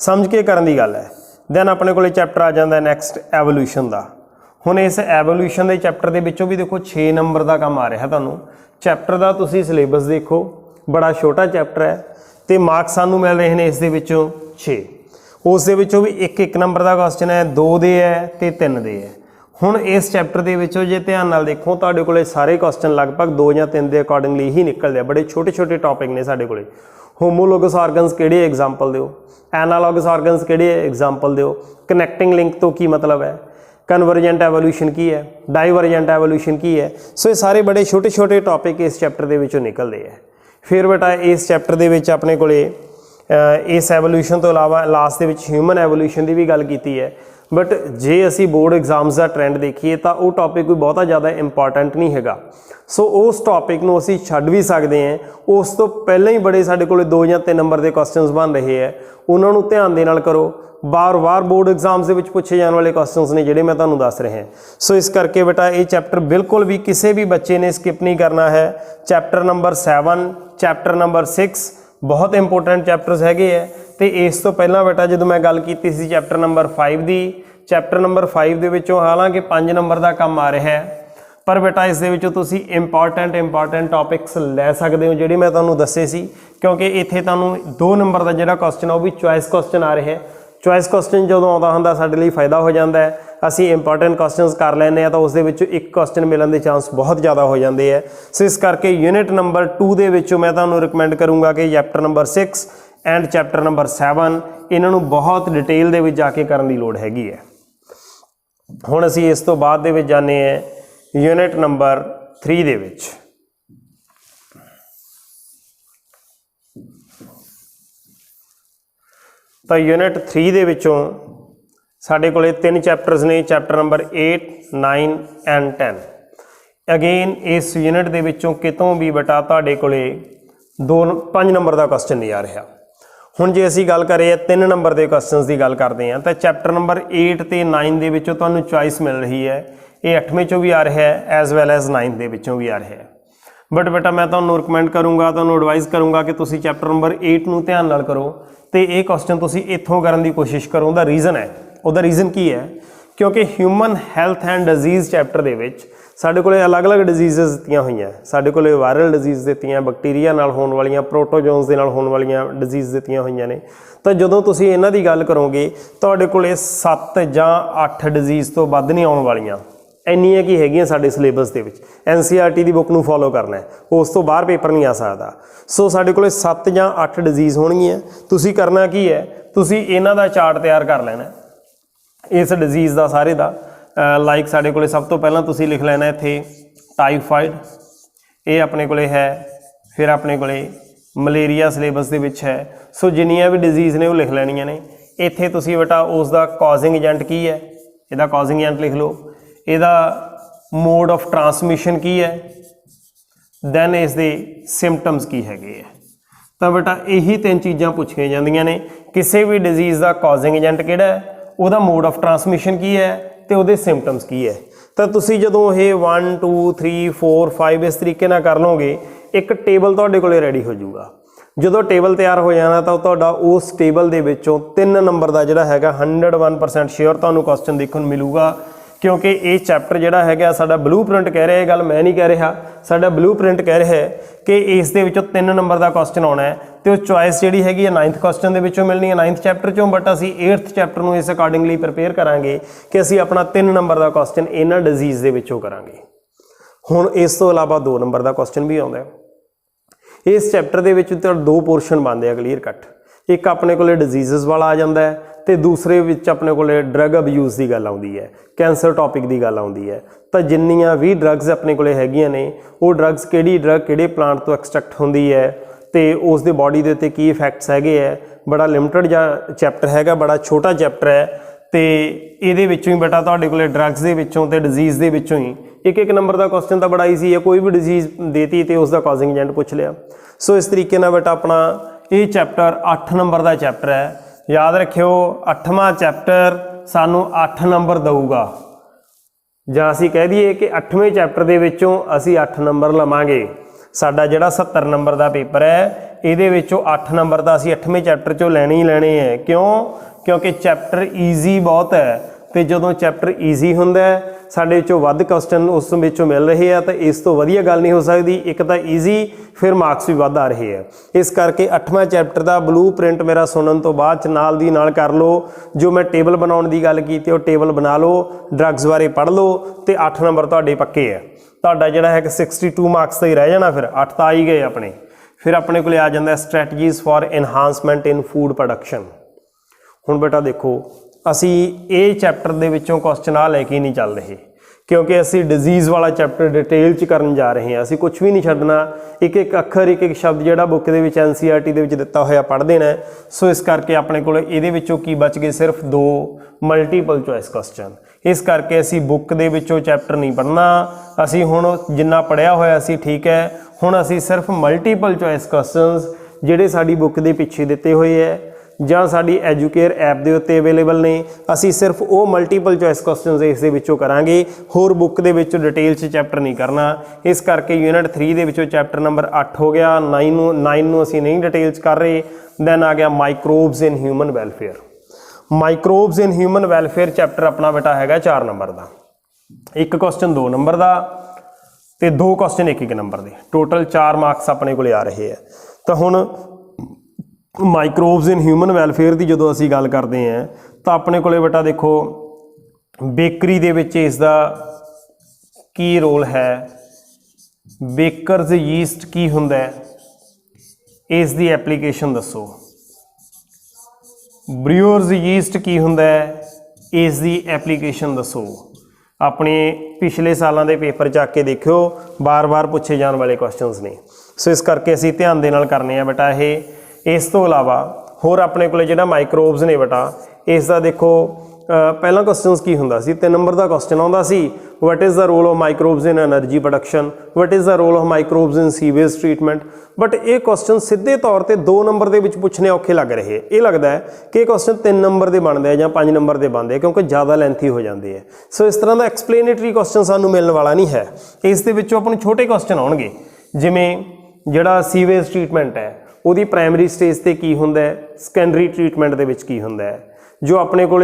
समझ के करन दी गल है। दैन अपने को चैप्टर आ जाता है नैक्सट एवोल्यूशन का। हुण इस एवोल्यूशन के चैप्टर के विचों भी देखो 6 नंबर का काम आ रहा तुहानूं। चैप्टर का तुसीं सिलेबस देखो, बड़ा छोटा चैप्टर है तो मार्क्स सानूं मिल रहे हैं इस दे विचों 6। उस दे विचों भी एक नंबर का क्वेश्चन है, 2 दे है तो 3 दे है। हुण इस चैप्टर के विचों जे ध्यान नाल देखो तुहाडे कोले सारे क्वेश्चन लगभग 2 या 3 के अकॉर्डिंगली ही निकलदे, बड़े छोटे छोटे टॉपिक ने साडे कोले। होमोलोगस ऑर्गनस किहड़े एग्जाम्पल दिओ, एनालॉगस ऑर्गनस किहड़े एग्जाम्पल दिओ, कनैक्टिंग लिंक तो की मतलब है, कन्वर्जेंट एवोल्यूशन की है, डाइवर्जेंट एवोल्यूशन की है। सो ये सारे बड़े छोटे छोटे टॉपिक इस चैप्टर के विचों निकलते हैं। फिर बेटा इस चैप्टर के विच अपने कोले इस एवोल्यूशन तो इलावा लास्ट के विच ह्यूमन एवोल्यूशन की भी गल की है। बट जे असी बोर्ड एग्जाम्स का ट्रेंड देखिए तो वो टॉपिक कोई बहुत ज़्यादा इंपॉर्टेंट नहीं हैगा। सो उस टॉपिक नूं असी छड्ड भी सकते हैं। उस तो पहले ही बड़े साडे कोले 2 या 3 नंबर के क्वेश्चंस बन रहे हैं, उन्होंने ध्यान दे नाल करो। बार बार बोर्ड एग्जाम्स के पूछे जाने वाले क्वेश्चंस ने जिहड़े मैं तुहानूं दस रहे हैं। सो इस करके बेटा ये चैप्टर बिल्कुल भी किसी भी बच्चे ने स्किप नहीं करना है। चैप्टर नंबर 7, चैप्टर नंबर 6 बहुत इंपोर्टेंट चैप्टर्स हैगे है। तो इस तो पहला बेटा जो मैं गल की सी चैप्टर नंबर 5 की, चैप्टर नंबर 5 के विचों हालांकि 5 नंबर का काम आ रहा है, पर बेटा इस दे विचों तुसीं इंपॉर्टेंट टॉपिक्स लै सकते हो जिहड़े मैं तुहानूं दस्से सी, क्योंकि इत्थे तुहानूं 2 नंबर का जिहड़ा क्वेश्चन है वो भी चॉइस क्वेश्चन आ रहा है। चॉइस क्वेश्चन जो आता होंदा साडे लई फायदा हो जाता है, असीं इंपॉर्टेंट क्वेश्चनस कर लैंदे आ तो उस दे विचों एक क्वेश्चन मिलण के चांस बहुत ज़्यादा हो जाते हैं। सो इस करके यूनिट नंबर 2 दे विचों मैं तुहानूं रिकमेंड करूँगा कि chapter number 6 and chapter number 7 इन्हों बहुत डिटेल दे विच जाके करन दी लोड़ हैगी है। हुण असीं इस तो बाद दे विच जाने हैं यूनिट नंबर 3 दे विच। तो यूनिट 3 दे विचों साडे कोले 3 चैप्टर्स ने, चैप्टर नंबर 8, 9 एंड 10। अगेन इस यूनिट दे विचों कितों भी बेटा तुहाडे कोले 5 नंबर का क्वेश्चन नहीं आ रहा। हुण जे असीं गल करें 3 नंबर के क्वेश्चनस की गल करते हैं तो चैप्टर नंबर 8 ते 9 दे विचों तुहानूं चॉइस मिल रही है। ये 8वें चों भी आ रहा है एज वैल एज 9th दे विचों भी आ रहा है। बट बेटा मैं तुहानूं रिकमेंड करूँगा, तुहानूं एडवाइस करूँगा कि तुसीं चैप्टर नंबर 8 नूं ध्यान नाल करो तो ये क्वेश्चन तुसीं इत्थों करन दी कोशिश करो। उहदा रीजन है, उहदा रीजन की है क्योंकि human health and disease chapter दे विच साडे कोले अलग अलग डिजीज़ दित्तियां होईयां। साडे कोले वायरल डिजीज़ दित्तियां, बैक्टीरिया नाल होण वालीआं, प्रोटोजोन्स दे नाल होण वालीआं डिजीज़ दित्तियां होईयां ने। तो जदों तुसीं इन्हां दी गल करोगे तुहाडे कोले 7 जां 8 डिजीज़ तो वध नहीं आउण वालीआं, इन्नियां की हैगियां साडे सिलेबस दे विच। NCERT दी बुक नूं फॉलो करना है, उस तो बाहर पेपर नहीं आ सकदा। सो साडे कोले 7 जां 8 डिजीज़ होणगीआं। तुसीं करना की है, तुसीं इन्हां दा चार्ट तैयार कर लेना इस डिजीज़ का सारे का। लाइक साडे कोले सब तो पहलां तुसीं लिख लेना इत्थे टाइफाइड, ये अपने कोले है। फिर अपने कोले मलेरिया सिलेबस दे विच है। सो जिन्नियां भी डिजीज़ ने वो लिख लैणियां ने। इत्थे तुसीं बेटा उसका कॉजिंग एजेंट की है, इहदा कॉजिंग एजेंट लिख लो, इहदा मोड ऑफ ट्रांसमिशन की है, दैन इसदे सिम्पटम्स की हैगे है। तो बेटा यही 3 चीज़ां पूछियां जांदियां ने। किसी भी डिजीज़ का कॉजिंग एजेंट किहड़ा है, उहदा मोड ऑफ ट्रांसमिशन की है, तो उहदे सिम्पटम्स की है। तो तुसीं जदों ये 1 2 3 4 5 इस तरीके नाल कर लोगे, एक टेबल तुहाडे कोले रेडी हो जाऊगा। जो टेबल तैयार हो जाना तो तुहाडा उस टेबल दे विचों 3 नंबर का जिहड़ा हैगा 101% श्योर तुहानूं क्वेश्चन देखण नूं मिलूगा। क्योंकि ये चैप्टर जिहड़ा हैगा साडा ब्लू प्रिंट कह रहा है, गल मैं नहीं कह रहा, साडा ब्लू प्रिंट कह रहा है कि इस दे विचों 3 नंबर का क्वेश्चन आना है। तो चॉइस जिहड़ी हैगी है 9th क्वेश्चन दे विचों मिलनी है, 9th चैप्टर चों। बट असीं 8th चैप्टर नूं इस अकॉर्डिंगली प्रिपेयर करांगे कि असीं अपना 3 नंबर का क्वेश्चन इन्हां डिजीज़ दे विचों करांगे। हुण इस तो इलावा 2 नंबर का क्वेश्चन भी आउंदा है। इस चैप्टर दे विच 2 पोर्शन बनदे आ क्लीयर कट। एक अपने कोले डिजीज़ वाला आ जाता है तो दूसरे विच अपने कोले ड्रग अब्यूज़ की गल आउंदी है, कैंसर टॉपिक की गल आउंदी है। तो जिन्नियां भी ड्रग्स अपने कोले हैगियां ने वो ड्रग्स किहड़ी ड्रग किहड़े प्लांट तो एक्सट्रैक्ट होंदी है ਤੇ ਉਸ ਦੇ ਬਾਡੀ ਦੇ ਉੱਤੇ ਕੀ ਇਫੈਕਟਸ ਹੈਗੇ ਹੈ। बड़ा लिमिटेड जा चैप्टर हैगा, बड़ा छोटा चैप्टर है। तो ये ही बेटा तुहाडे कोले ड्रग्स के विचों ते डिजीज़ के विचों ही एक एक नंबर का क्वेश्चन तो बड़ा ईजी है। कोई भी डिजीज़ देती तो उसका कॉजिंग एजेंट पूछ लिया। सो इस तरीके ना बेटा अपना ये चैप्टर 8 नंबर का चैप्टर है। याद रखियो 8वां चैप्टर सानू 8 नंबर दूगा, जां असीं कह दईए कि 8वें चैप्टर के विचों असीं 8 नंबर लवांगे। साडा जिहड़ा 70 नंबर का पेपर है ਇਹਦੇ ਵਿੱਚੋਂ 8 ਨੰਬਰ ਦਾ ਅਸੀਂ 8ਵੇਂ ਚੈप्टर ਚੋਂ ਲੈਣੇ ਹੀ ਲੈਣੇ ਹੈ। ਕਿਉਂ? ਕਿਉਂਕਿ ਚੈप्टर ਈਜ਼ੀ ਬਹੁਤ ਹੈ ਤੇ ਜਦੋਂ ਚੈप्टर ਈਜ਼ੀ ਹੁੰਦਾ ਸਾਡੇ ਵਿੱਚੋਂ ਵੱਧ ਕੁਐਸਚਨ ਉਸ ਵਿੱਚੋਂ ਮਿਲ ਰਹੇ ਆ ਤਾਂ ਇਸ ਤੋਂ ਵਧੀਆ ਗੱਲ ਨਹੀਂ ਹੋ ਸਕਦੀ। ਇੱਕ ਤਾਂ ਈਜ਼ੀ, ਫਿਰ ਮਾਰਕਸ ਵੀ ਵੱਧ ਆ ਰਹੇ ਆ। ਇਸ ਕਰਕੇ 8ਵਾਂ ਚੈप्टर ਦਾ ਬਲੂਪ੍ਰਿੰਟ ਮੇਰਾ ਸੁਣਨ ਤੋਂ ਬਾਅਦ ਚ ਨਾਲ ਦੀ ਨਾਲ ਕਰ ਲਓ। ਜੋ ਮੈਂ ਟੇਬਲ ਬਣਾਉਣ ਦੀ ਗੱਲ ਕੀਤੀ ਉਹ ਟੇਬਲ ਬਣਾ ਲਓ, ਡਰੱਗਸ ਬਾਰੇ ਪੜ੍ਹ ਲਓ ਤੇ 8 ਨੰਬਰ ਤੁਹਾਡੇ ਪੱਕੇ ਆ। ਤੁਹਾਡਾ ਜਿਹੜਾ ਹੈ ਕਿ 62 ਮਾਰਕਸ ਤਾਂ ਹੀ ਰਹਿ ਜਾਣਾ, ਫਿਰ 8 ਤਾਂ ਆ ਹੀ ਗਏ ਆਪਣੇ। फिर अपने को आ जाता है strategies for enhancement in food production. हुण बेटा देखो असी ये चैप्टर दे विचों क्वेश्चन आ लैके नहीं चल रहे, क्योंकि असी डिजीज़ वाला चैप्टर डिटेल च करन जा रहे हैं। असी कुछ भी नहीं छड्डना, एक एक अखर एक एक शब्द जिहड़ा बुक दे विच NCERT दे विच दिता होया पढ़ देना है। सो इस करके अपने को इहदे विचों की बच गए सिर्फ 2 मल्टीपल चॉइस क्वेश्चन। इस करके असी बुक दे विचों चैप्टर नहीं पढ़ना। असी हुण जिन्ना पढ़िया होया असी ठीक है, हुण असी सिर्फ मल्टीपल चॉइस क्वेश्चनस जिहड़े साडी बुक दे पिछे दिते हुए है जां साडी एजुकेयर ऐप दे उत्ते अवेलेबल ने, असी सिर्फ वो मल्टीपल चॉइस क्वेश्चनस इस दे विचों करांगे। होर बुक दे विचों डिटेल च चैप्टर नहीं करना। इस करके यूनिट 3 दे विचों चैप्टर नंबर 8 हो गया। 9 नूं असी नहीं डिटेल च कर रहे। दैन आ गया microbes in human welfare. Microbes in human welfare chapter अपना बेटा हैगा 4 नंबर का। एक क्वेश्चन 2 नंबर का तो 2 क्वेश्चन 1 नंबर के, टोटल 4 मार्क्स अपने को आ रहे हैं। तो हुण माइक्रोब्स इन ह्यूमन वैलफेयर की जो असी गल करते हैं तो अपने को बेटा देखो बेकरी दे विच इसका की रोल है, बेकरज यीस्ट की हुंदा है, इसकी एप्लीकेशन दसो। ब्रूअर्स यीस्ट की हुंदा है, इसकी एप्लीकेशन दसो। अपने पिछले सालों के पेपर च आके देखियो बार बार पूछे जाने वाले क्वेश्चनस ने। सो इस करके असी ध्यान दे नाल करने हैं बेटा ये। इस तो इलावा होर अपने को जिहड़ा माइक्रोब्स ने बेटा इसका देखो पहला क्वेश्चन की हुंदा सी 3 नंबर का क्वेश्चन आउंदा सी what is the role of microbes in energy production, what is the role of microbes in sewage treatment. But ये क्वेश्चन सीधे तौर पर 2 नंबर के पूछने औखे लग रहे। ये लगता है कि क्वेश्चन 3 नंबर के बनते हैं या 5 नंबर के बनते हैं क्योंकि ज़्यादा लेंथी हो जाते हैं। सो इस तरह का एक्सप्लेनेटरी क्वेश्चन सानू मिलने वाला नहीं है। इस अपने छोटे क्वेश्चन आउणगे जिमें जिहड़ा सीवेज ट्रीटमेंट है ਉਹਦੀ प्राइमरी स्टेज ਤੇ ਕੀ ਹੁੰਦਾ है, ਸੈਕੰਡਰੀ ट्रीटमेंट ਦੇ ਵਿੱਚ ਕੀ ਹੁੰਦਾ है। जो अपने को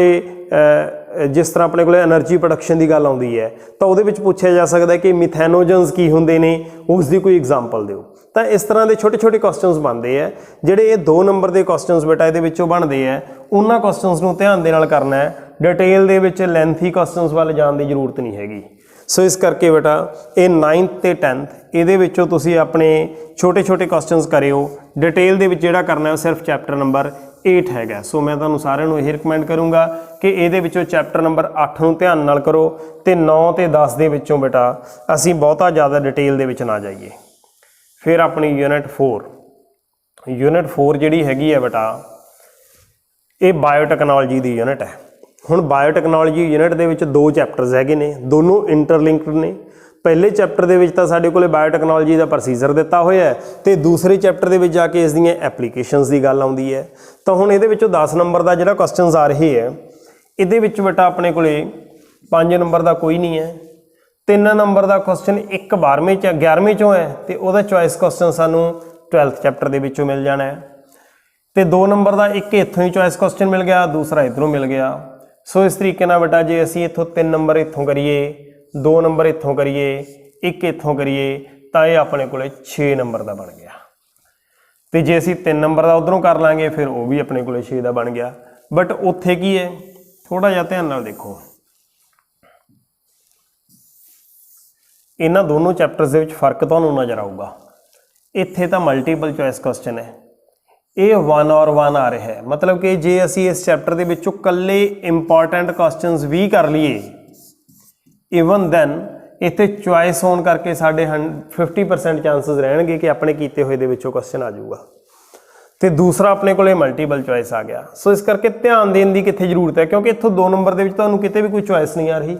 जिस तरह अपने को एनर्जी प्रोडक्शन की गल आउंदी है तो वो पूछा जा सकता है कि मिथेनोजन्स की होंगे ने, उसकी कोई एग्जाम्पल दो। तो इस तरह के छोटे छोटे क्वेश्चनस बनते हैं जिहड़े ये 2 नंबर के क्वेश्चनस बेटा ये बनते हैं। उन्होंने क्वेश्चनस नूं ध्यान दे नाल करना है, डिटेल दे विच लेंथी क्वेश्चनस वाल जाने की जरूरत नहीं हैगी। सो इस करके बेटा ये 9th ते 10th ये तुसी अपने छोटे छोटे क्वेश्चनस करियो। डिटेल दे विच जिहड़ा करना है सिर्फ चैप्टर नंबर 8 हैगा। सो मैं तुहानूं सारिआं नूं यही रिकमेंड करूँगा कि ये चैप्टर नंबर 8 नूं ध्यान नाल करो तो 9 ते 10 दे विचों बेटा असीं बहुता ज़्यादा डिटेल दे विच ना जाइए। फिर अपनी यूनिट 4 जिहड़ी हैगी है बेटा ये बायोटैक्नोलॉजी की यूनिट है। हुण बायोटैक्नोलॉजी यूनिट दे विच 2 चैप्टर्स हैगे ने, दोनों इंटरलिंक्ड ने। पहले चैप्टर दे विच तां साडे कोले बायोटैक्नोलॉजी का प्रोसीजर दिता होया है तो दूसरे चैप्टर दे विच जाके इस दियां एप्लीकेशनस की गल आउंदी है। तो हुण इहदे विचों 10 नंबर का जिहड़ा क्वेश्चनस आ रहे है इहदे विच बेटा अपने कोले 5 नंबर का कोई नहीं है। 3 नंबर का क्वेश्चन एक 12वें 11वें चों है तो वह चॉइस क्वेश्चन सानू 12th चैप्टर के विचों मिल जाना है। तो 2 नंबर का एक इत्थों ही चॉइस क्वेश्चन मिल गया, दूसरा इधरों मिल गया। सो इस तरीके नाल बेटा जे असीं इत्थों 3 नंबर इत्थों करिए, 2 नंबर इत्थों करिए, 1 इत्थों करिए तो यह अपने को 6 नंबर का बन गया। तो जे असीं 3 नंबर का उधरों कर लाँगे फिर वो भी अपने को 6 का बन गया। बट उत्थे की है थोड़ा जिहा ध्यान नाल देखो, इन्हां दोनों चैप्टर्स दे विच फर्क तुहानूं नज़र आऊगा। इत्थे तां मल्टीपल चॉइस क्वेश्चन है, ये 1 और 1 आ रहा है। मतलब कि जे असी इस चैप्टर के विचों कल्ले इंपॉर्टेंट क्वेश्चनस भी कर लीए इवन दैन ਇੱਥੇ ਚੁਆਇਸ ਹੋਣ ਕਰਕੇ ਸਾਡੇ 50% ਚਾਂਸਸ ਰਹਿਣਗੇ ਕਿ ਆਪਣੇ ਕੀਤੇ ਹੋਏ ਦੇ ਵਿੱਚੋਂ ਕੁਐਸਚਨ ਆ ਜਾਊਗਾ। ਤੇ ਦੂਸਰਾ ਆਪਣੇ ਕੋਲੇ ਮਲਟੀਪਲ ਚੁਆਇਸ ਆ ਗਿਆ। ਸੋ ਇਸ ਕਰਕੇ ਧਿਆਨ ਦੇਣ ਦੀ ਕਿੱਥੇ ਜ਼ਰੂਰਤ ਹੈ, ਕਿਉਂਕਿ ਇੱਥੋਂ 2 ਨੰਬਰ ਦੇ ਵਿੱਚ ਤੁਹਾਨੂੰ ਕਿਤੇ ਵੀ ਕੋਈ ਚੁਆਇਸ ਨਹੀਂ ਆ ਰਹੀ।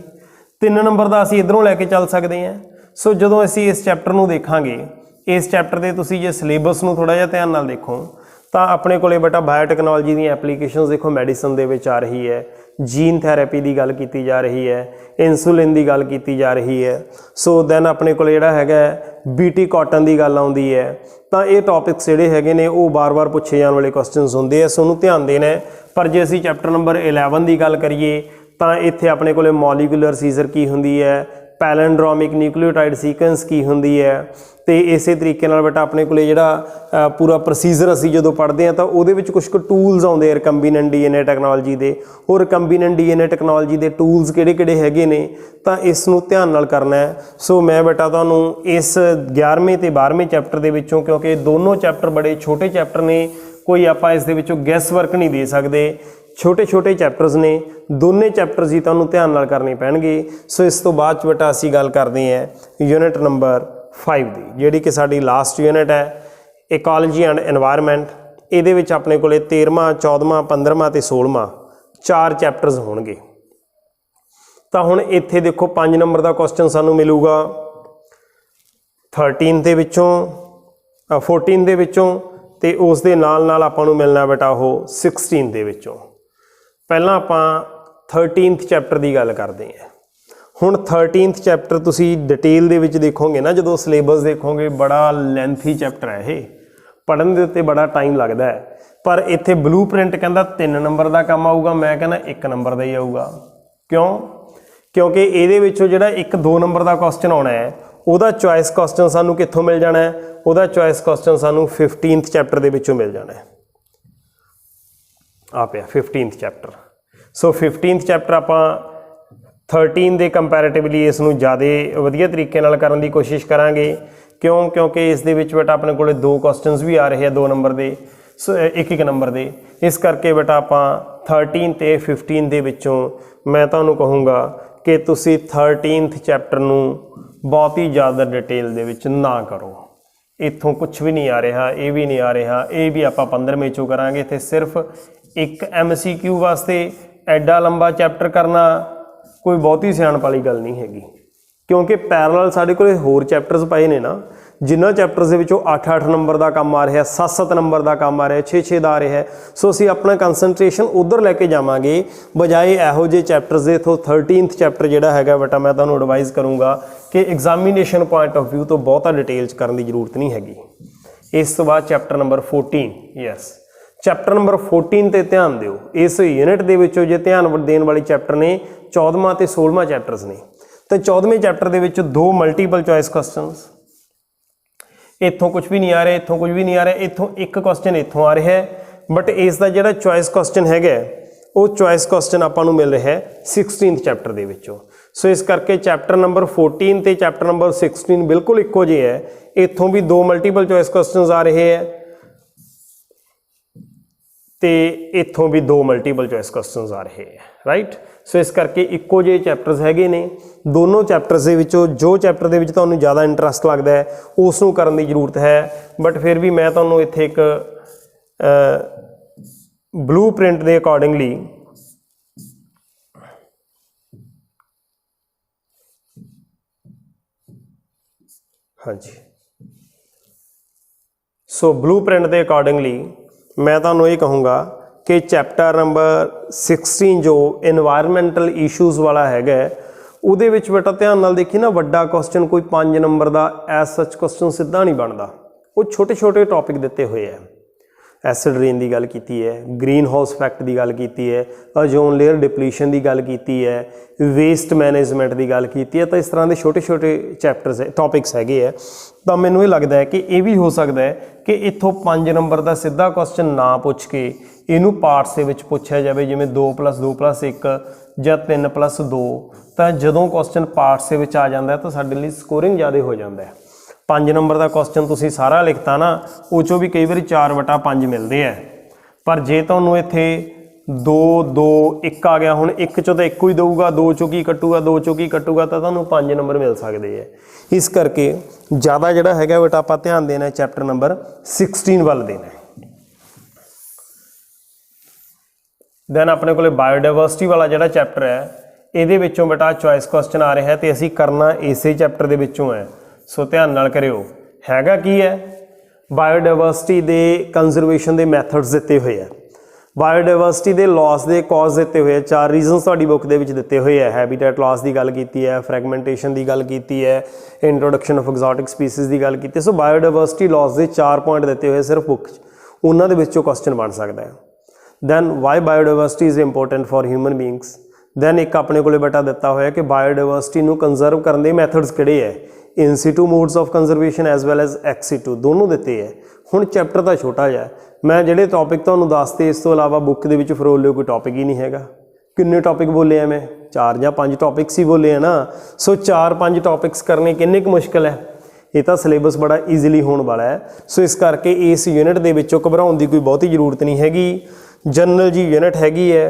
3 ਨੰਬਰ ਦਾ ਅਸੀਂ ਇਧਰੋਂ ਲੈ ਕੇ ਚੱਲ ਸਕਦੇ ਹਾਂ। ਸੋ ਜਦੋਂ ਅਸੀਂ ਇਸ ਚੈਪਟਰ ਨੂੰ ਦੇਖਾਂਗੇ, ਇਸ ਚੈਪਟਰ ਦੇ ਤੁਸੀਂ ਜੇ ਸਿਲੇਬਸ ਨੂੰ ਥੋੜਾ ਜਿਹਾ ਧਿਆਨ ਨਾਲ ਦੇਖੋ ਤਾਂ ਆਪਣੇ ਕੋਲੇ ਬੇਟਾ ਬਾਇਓਟੈਕਨੋਲੋਜੀ ਦੀਆਂ ਐਪਲੀਕੇਸ਼ਨਸ ਦੇਖੋ ਮੈਡੀਸਨ ਦੇ ਵਿੱਚ ਆ ਰਹੀ ਹੈ, ਜੀਨ ਥੈਰੇਪੀ ਦੀ ਗੱਲ ਕੀਤੀ ਜਾ ਰਹੀ ਹੈ, ਇਨਸੂਲਿਨ ਦੀ ਗੱਲ ਕੀਤੀ ਜਾ ਰਹੀ ਹੈ। ਸੋ ਦੈਨ ਆਪਣੇ ਕੋਲ ਜਿਹੜਾ ਹੈਗਾ BT ਕਾਟਨ ਦੀ ਗੱਲ ਆਉਂਦੀ ਹੈ। ਤਾਂ ਇਹ ਟੌਪਿਕਸ ਜਿਹੜੇ ਹੈਗੇ ਨੇ ਉਹ ਬਾਰ-ਬਾਰ ਪੁੱਛੇ ਜਾਣ ਵਾਲੇ ਕੁਐਸਚਨਸ ਹੁੰਦੇ ਆ, ਸੋ ਉਹਨੂੰ ਧਿਆਨ ਦੇਣਾ ਹੈ। ਪਰ ਜੇ ਅਸੀਂ ਚੈਪਟਰ ਨੰਬਰ 11 ਦੀ ਗੱਲ ਕਰੀਏ ਤਾਂ ਇੱਥੇ ਆਪਣੇ ਕੋਲੇ ਮੋਲੀਕੂਲਰ ਸੀਜ਼ਰ ਕੀ ਹੁੰਦੀ ਹੈ, ਪੈਲੈਂਡਰੋਮਿਕ ਨਿਊਕਲੀਓਟਾਈਡ ਸੀਕੁਐਂਸ ਕੀ ਹੁੰਦੀ ਹੈ, ਤੇ ਇਸੇ ਤਰੀਕੇ ਨਾਲ ਬੇਟਾ ਆਪਣੇ ਕੋਲੇ ਜਿਹੜਾ ਪੂਰਾ ਪ੍ਰੋਸੀਜਰ ਅਸੀਂ ਜਦੋਂ ਪੜ੍ਹਦੇ ਹਾਂ ਤਾਂ ਉਹਦੇ ਵਿੱਚ ਕੁਝ ਕੁ ਟੂਲਸ ਆਉਂਦੇ ਆ ਰਿਕੰਬੀਨੈਂਟ DNA ਟੈਕਨੋਲੋਜੀ ਦੇ। ਉਹ ਰਿਕੰਬੀਨੈਂਟ DNA ਟੈਕਨੋਲੋਜੀ ਦੇ ਟੂਲਸ ਕਿਹੜੇ-ਕਿਹੜੇ ਹੈਗੇ ਨੇ ਤਾਂ ਇਸ ਨੂੰ ਧਿਆਨ ਨਾਲ ਕਰਨਾ ਹੈ। ਸੋ ਮੈਂ ਬੇਟਾ ਤੁਹਾਨੂੰ ਇਸ 11ਵੇਂ ਤੇ 12ਵੇਂ ਚੈਪਟਰ ਦੇ ਵਿੱਚੋਂ, ਕਿਉਂਕਿ ਦੋਨੋਂ ਚੈਪਟਰ ਬੜੇ ਛੋਟੇ ਚੈਪਟਰ ਨੇ, ਕੋਈ ਆਪਾਂ ਇਸ ਦੇ ਵਿੱਚੋਂ ਗੈਸ ਵਰਕ ਨਹੀਂ ਦੇ ਸਕਦੇ, ਛੋਟੇ-ਛੋਟੇ ਚੈਪਟਰਸ ਨੇ, ਦੋਨੇ ਚੈਪਟਰਸ ਹੀ ਤੁਹਾਨੂੰ ਧਿਆਨ ਨਾਲ ਕਰਨੇ ਪੈਣਗੇ। ਸੋ ਇਸ ਤੋਂ ਬਾਅਦ 'ਚ ਬੇਟਾ ਅਸੀਂ ਗੱਲ ਕਰਦੇ ਹਾਂ ਯੂਨਿਟ ਨੰਬਰ 5 ਦੀ, ਜਿਹੜੀ ਕਿ ਸਾਡੀ ਲਾਸਟ ਯੂਨਿਟ ਹੈ, ਇਕੋਲੋਜੀ ਐਂਡ ਐਨਵਾਇਰਨਮੈਂਟ। ਇਹਦੇ ਵਿੱਚ ਆਪਣੇ ਕੋਲੇ 13ਵਾਂ 14ਵਾਂ 15ਵਾਂ ਤੇ 16ਵਾਂ 4 ਚੈਪਟਰਸ ਹੋਣਗੇ। ਤਾਂ ਹੁਣ ਇੱਥੇ ਦੇਖੋ 5 ਨੰਬਰ ਦਾ ਕੁਐਸਚਨ ਸਾਨੂੰ ਮਿਲੂਗਾ 13 ਦੇ ਵਿੱਚੋਂ 14 ਦੇ ਵਿੱਚੋਂ, ਤੇ ਉਸ ਦੇ ਨਾਲ ਆਪਾਂ ਨੂੰ ਮਿਲਣਾ ਬੇਟਾ ਉਹ 16 ਦੇ ਵਿੱਚੋਂ। ਪਹਿਲਾਂ ਆਪਾਂ 13th ਚੈਪਟਰ ਦੀ ਗੱਲ ਕਰਦੇ ਹਾਂ। ਹੁਣ 13th ਚੈਪਟਰ ਤੁਸੀਂ ਡਿਟੇਲ ਦੇ ਵਿੱਚ ਦੇਖੋਗੇ ਨਾ, ਜਦੋਂ ਸਿਲੇਬਸ ਦੇਖੋਗੇ ਬੜਾ ਲੈਂਥੀ ਚੈਪਟਰ ਹੈ ਇਹ, ਪੜ੍ਹਨ ਦੇ ਉੱਤੇ ਬੜਾ ਟਾਈਮ ਲੱਗਦਾ ਹੈ। ਪਰ ਇੱਥੇ ਬਲੂਪ੍ਰਿੰਟ ਕਹਿੰਦਾ 3 ਨੰਬਰ ਦਾ ਕੰਮ ਆਊਗਾ, ਮੈਂ ਕਹਿੰਦਾ 1 ਨੰਬਰ ਦਾ ਹੀ ਆਊਗਾ। ਕਿਉਂ? ਕਿਉਂਕਿ ਇਹਦੇ ਵਿੱਚੋਂ ਜਿਹੜਾ 1-2 ਨੰਬਰ ਦਾ ਕੁਐਸਚਨ ਆਉਣਾ ਹੈ ਉਹਦਾ ਚੁਆਇਸ ਕੁਐਸਚਨ ਸਾਨੂੰ ਕਿੱਥੋਂ ਮਿਲ ਜਾਣਾ ਹੈ? ਉਹਦਾ ਚੁਆਇਸ ਕੁਐਸਚਨ ਸਾਨੂੰ 15th ਚੈਪਟਰ ਦੇ ਵਿੱਚੋਂ ਮਿਲ ਜਾਣਾ ਹੈ। ਆ ਪਿਆ 15th ਚੈਪਟਰ। ਸੋ 15th ਚੈਪਟਰ ਆਪਾਂ 13 ਦੇ ਕੰਪੈरेटिवली ਇਸ ਨੂੰ ਜ਼ਿਆਦਾ ਵਧੀਆ ਤਰੀਕੇ ਨਾਲ ਕਰਨ ਦੀ ਕੋਸ਼ਿਸ਼ ਕਰਾਂਗੇ। ਕਿਉਂ? ਕਿਉਂਕਿ ਇਸ ਦੇ ਵਿੱਚ ਬੇਟਾ ਆਪਣੇ ਕੋਲੇ 2 ਕੁਐਸਚਨਸ ਵੀ ਆ ਰਹੇ ਆ 2 ਨੰਬਰ ਦੇ, ਸੋ 1-1 ਨੰਬਰ ਦੇ। ਇਸ ਕਰਕੇ ਬੇਟਾ ਆਪਾਂ 13 ਤੇ 15 ਦੇ ਵਿੱਚੋਂ ਮੈਂ ਤੁਹਾਨੂੰ ਕਹੂੰਗਾ ਕਿ ਤੁਸੀਂ 13th ਚੈਪਟਰ ਨੂੰ ਬਹੁਤ ਹੀ ਜ਼ਿਆਦਾ ਡਿਟੇਲ ਦੇ ਵਿੱਚ ਨਾ ਕਰੋ। ਇੱਥੋਂ ਕੁਝ ਵੀ ਨਹੀਂ ਆ ਰਿਹਾ, ਇਹ ਵੀ ਨਹੀਂ ਆ ਰਿਹਾ, ਇਹ ਵੀ ਆਪਾਂ 15ਵੇਂ ਚੋਂ ਕਰਾਂਗੇ। ਇੱਥੇ ਸਿਰਫ ਇੱਕ MCQ ਵਾਸਤੇ ਐਡਾ ਲੰਬਾ ਚੈਪਟਰ ਕਰਨਾ ਕੋਈ ਬਹੁਤੀ ਸਿਆਣਪ ਵਾਲੀ ਗੱਲ ਨਹੀਂ ਹੈਗੀ, ਕਿਉਂਕਿ ਪੈਰਲਲ ਸਾਡੇ ਕੋਲ ਹੋਰ ਚੈਪਟਰਸ ਪਏ ਨੇ ਨਾ, ਜਿਨ੍ਹਾਂ ਚੈਪਟਰਸ ਦੇ ਵਿੱਚੋਂ 8-8 ਨੰਬਰ ਦਾ ਕੰਮ ਆ ਰਿਹਾ, 7-7 ਨੰਬਰ ਦਾ ਕੰਮ ਆ ਰਿਹਾ, 6-6 ਦਾ ਆ ਰਿਹਾ। ਸੋ ਅਸੀਂ ਆਪਣਾ ਕੰਸਨਟ੍ਰੇਸ਼ਨ ਉਧਰ ਲੈ ਕੇ ਜਾਵਾਂਗੇ ਬਜਾਏ ਇਹੋ ਜਿਹੇ ਚੈਪਟਰਸ ਦੇ। ਤੋਂ 13th ਚੈਪਟਰ ਜਿਹੜਾ ਹੈਗਾ ਬੇਟਾ ਮੈਂ ਤੁਹਾਨੂੰ ਐਡਵਾਈਜ਼ ਕਰੂੰਗਾ ਕਿ ਐਗਜ਼ਾਮੀਨੇਸ਼ਨ ਪੁਆਇੰਟ ਆਫ ਵਿਊ ਤੋਂ ਬਹੁਤਾ ਡਿਟੇਲ 'ਚ ਕਰਨ ਦੀ ਜ਼ਰੂਰਤ ਨਹੀਂ ਹੈਗੀ। ਇਸ ਤੋਂ ਬਾਅਦ chapter number 14, yes chapter number 14 ਤੇ ਧਿਆਨ ਦਿਓ। ਇਸ ਯੂਨਿਟ ਦੇ ਵਿੱਚੋਂ ਜੇ ਧਿਆਨ ਦੇਣ ਵਾਲੀ ਚੈਪਟਰ ਨੇ 14ਵਾਂ ਤੇ 16ਵਾਂ ਚੈਪਟਰਸ ਨੇ। ਤੇ 14ਵੇਂ ਚੈਪਟਰ ਦੇ ਵਿੱਚ 2 ਮਲਟੀਪਲ ਚੋਇਸ ਕੁਐਸਚਨਸ, ਇੱਥੋਂ ਕੁਝ ਵੀ ਨਹੀਂ ਆ ਰਿਹਾ, ਇੱਥੋਂ ਕੁਝ ਵੀ ਨਹੀਂ ਆ ਰਿਹਾ, ਇੱਥੋਂ ਇੱਕ ਕੁਐਸਚਨ ਇੱਥੋਂ ਆ ਰਿਹਾ ਹੈ, ਬਟ ਇਸ ਦਾ ਜਿਹੜਾ ਚੋਇਸ ਕੁਐਸਚਨ ਹੈਗਾ ਉਹ ਚੋਇਸ ਕੁਐਸਚਨ ਆਪਾਂ ਨੂੰ ਮਿਲ ਰਿਹਾ ਹੈ 16th ਚੈਪਟਰ ਦੇ ਵਿੱਚੋਂ। ਸੋ ਇਸ ਕਰਕੇ ਚੈਪਟਰ ਨੰਬਰ 14 ਤੇ ਚੈਪਟਰ ਨੰਬਰ 16 ਬਿਲਕੁਲ ਇੱਕੋ ਜਿਹੇ ਹੈ। ਇੱਥੋਂ ਵੀ 2 ਮਲਟੀਪਲ ਚੋਇਸ ਕੁਐਸਚਨਸ ਆ ਰਹੇ ਹੈ ਤੇ ਇੱਥੋਂ ਵੀ 2 ਮਲਟੀਪਲ ਚੋਇਸ ਕੁਐਸਚਨਸ ਆ ਰਹੇ ਹੈ, ਰਾਈਟ। ਸੋ ਇਸ ਕਰਕੇ ਇੱਕੋ ਜਿਹੇ ਚੈਪਟਰਸ ਹੈਗੇ ਨੇ। ਦੋਨੋਂ ਚੈਪਟਰਸ ਦੇ ਵਿੱਚੋਂ ਜੋ ਚੈਪਟਰ ਦੇ ਵਿੱਚ ਤੁਹਾਨੂੰ ਜ਼ਿਆਦਾ ਇੰਟਰਸਟ ਲੱਗਦਾ ਹੈ ਉਸ ਨੂੰ ਕਰਨ ਦੀ ਜ਼ਰੂਰਤ ਹੈ। ਬਟ ਫਿਰ ਵੀ ਮੈਂ ਤੁਹਾਨੂੰ ਇੱਥੇ ਇੱਕ ਬਲੂਪ੍ਰਿੰਟ ਦੇ ਅਕੋਰਡਿੰਗਲੀ ਹਾਂਜੀ, ਸੋ ਬਲੂਪ੍ਰਿੰਟ ਦੇ ਅਕੋਰਡਿੰਗਲੀ ਮੈਂ ਤੁਹਾਨੂੰ ਇਹ ਕਹੂੰਗਾ ਕਿ ਚੈਪਟਰ ਨੰਬਰ 16 ਜੋ ਇਨਵਾਇਰਮੈਂਟਲ ਇਸ਼ੂਜ਼ ਵਾਲਾ ਹੈਗਾ ਉਹਦੇ ਵਿੱਚ ਬੇਟਾ ਧਿਆਨ ਨਾਲ ਦੇਖੀ ਨਾ, ਵੱਡਾ ਕੁਐਸਚਨ ਕੋਈ 5 ਨੰਬਰ ਦਾ ਐਸ ਸੱਚ ਕੁਐਸਚਨ ਸਿੱਧਾ ਨਹੀਂ ਬਣਦਾ। ਉਹ ਛੋਟੇ ਛੋਟੇ ਟੌਪਿਕ ਦਿੱਤੇ ਹੋਏ ਹੈ। ਐਸਿਡ ਰੇਨ ਦੀ ਗੱਲ ਕੀਤੀ ਹੈ, ਗ੍ਰੀਨ ਹਾਊਸ ਇਫੈਕਟ ਦੀ ਗੱਲ ਕੀਤੀ ਹੈ, ਓਜ਼ੋਨ ਲੇਅਰ ਡਿਪਲੀਸ਼ਨ ਦੀ ਗੱਲ ਕੀਤੀ ਹੈ, ਵੇਸਟ ਮੈਨੇਜਮੈਂਟ ਦੀ ਗੱਲ ਕੀਤੀ ਹੈ। ਤਾਂ ਇਸ ਤਰ੍ਹਾਂ ਦੇ ਛੋਟੇ ਛੋਟੇ ਚੈਪਟਰਸ ਟੌਪਿਕਸ ਹੈਗੇ ਹੈ। ਤਾਂ ਮੈਨੂੰ ਇਹ ਲੱਗਦਾ ਹੈ ਕਿ ਇਹ ਵੀ ਹੋ ਸਕਦਾ ਹੈ ਕਿ ਇੱਥੋਂ 5 ਨੰਬਰ ਦਾ ਸਿੱਧਾ ਕੁਐਸਚਨ ਨਾ ਪੁੱਛ ਕੇ ਇਹਨੂੰ ਪਾਰਟਸ ਦੇ ਵਿੱਚ ਪੁੱਛਿਆ ਜਾਵੇ, ਜਿਵੇਂ 2+2+1 ਜਾਂ 3+2। ਤਾਂ ਜਦੋਂ ਕੁਐਸਚਨ ਪਾਰਟਸ ਦੇ ਵਿੱਚ ਆ ਜਾਂਦਾ ਤਾਂ ਸਾਡੇ ਲਈ ਸਕੋਰਿੰਗ ਜ਼ਿਆਦਾ ਹੋ ਜਾਂਦਾ ਹੈ। 5 ਨੰਬਰ ਦਾ ਕੁਐਸਚਨ ਤੁਸੀਂ ਸਾਰਾ ਲਿਖਤਾ ਨਾ, ਉਹ 'ਚੋਂ ਵੀ ਕਈ ਵਾਰੀ 4/5 ਮਿਲਦੇ ਆ। ਪਰ ਜੇ ਤੁਹਾਨੂੰ ਇੱਥੇ 2 2 1 आ गया। हुण 1 चों तो एक ही दूगा, 2 चों की कट्टूगा, 2 चों की कट्टूगा, तो तुहानूं 5 नंबर मिल सकते हैं। इस करके ज़्यादा जिहड़ा हैगा बेटा आपां ध्यान देना है चैप्टर नंबर 16 वाल देना है। दैन अपने को बायोडाइवर्सिटी वाला जिहड़ा चैप्टर है ਇਹਦੇ ਵਿੱਚੋਂ बेटा चॉइस क्वेश्चन आ रहा है तो असीं करना इसे चैप्टर ਦੇ ਵਿੱਚੋਂ है। सो ध्यान नाल करियो। हैगा की है बायोडाइवर्सिटी दे कंजरवेशन दे मैथड्स दिते हुए है, biodiversity they loss they cause दिते हुए है। 4 रीजनस तुहाडी बुक दे विच दिते हुए है। हैबिटेट लॉस की गल कीती है, फ्रैगमेंटेशन की गल कीती है, इंट्रोडक्शन ऑफ एक्सोटिक स्पीसीज़ की गल कीती है। सो बायोडाइवर्सिटी लॉस के 4 पॉइंट दिते हुए सिर्फ बुक उन्हां दे विचों क्वेश्चन बन सकता है। Then why biodiversity is important for human beings. Then एक अपने को बेटा दिता होया कि बायोडाइवर्सिटी नूं कंजर्व करने के मैथड्स किहड़े है, in situ modes of conservation as well as ex situ दोनों दिते है। हुण चैप्टर तो छोटा जिहा मैं जिहड़े टॉपिक तुहानूं दसते इस तो इलावा बुक दे विच फरोलियो कोई टॉपिक ही नहीं हैगा। किन्ने टॉपिक बोले हैं मैं 4 या 5 टॉपिक्स ही बोले हैं ना। सो 4-5 टॉपिक्स करने किन्ने क मुश्किल है, ये तो सिलेबस बड़ा ईजिली होने वाला है। सो इस करके इस यूनिट के विचों घबराउण की कोई बहुती जरूरत नहीं हैगी। जनरल जी यूनिट हैगी है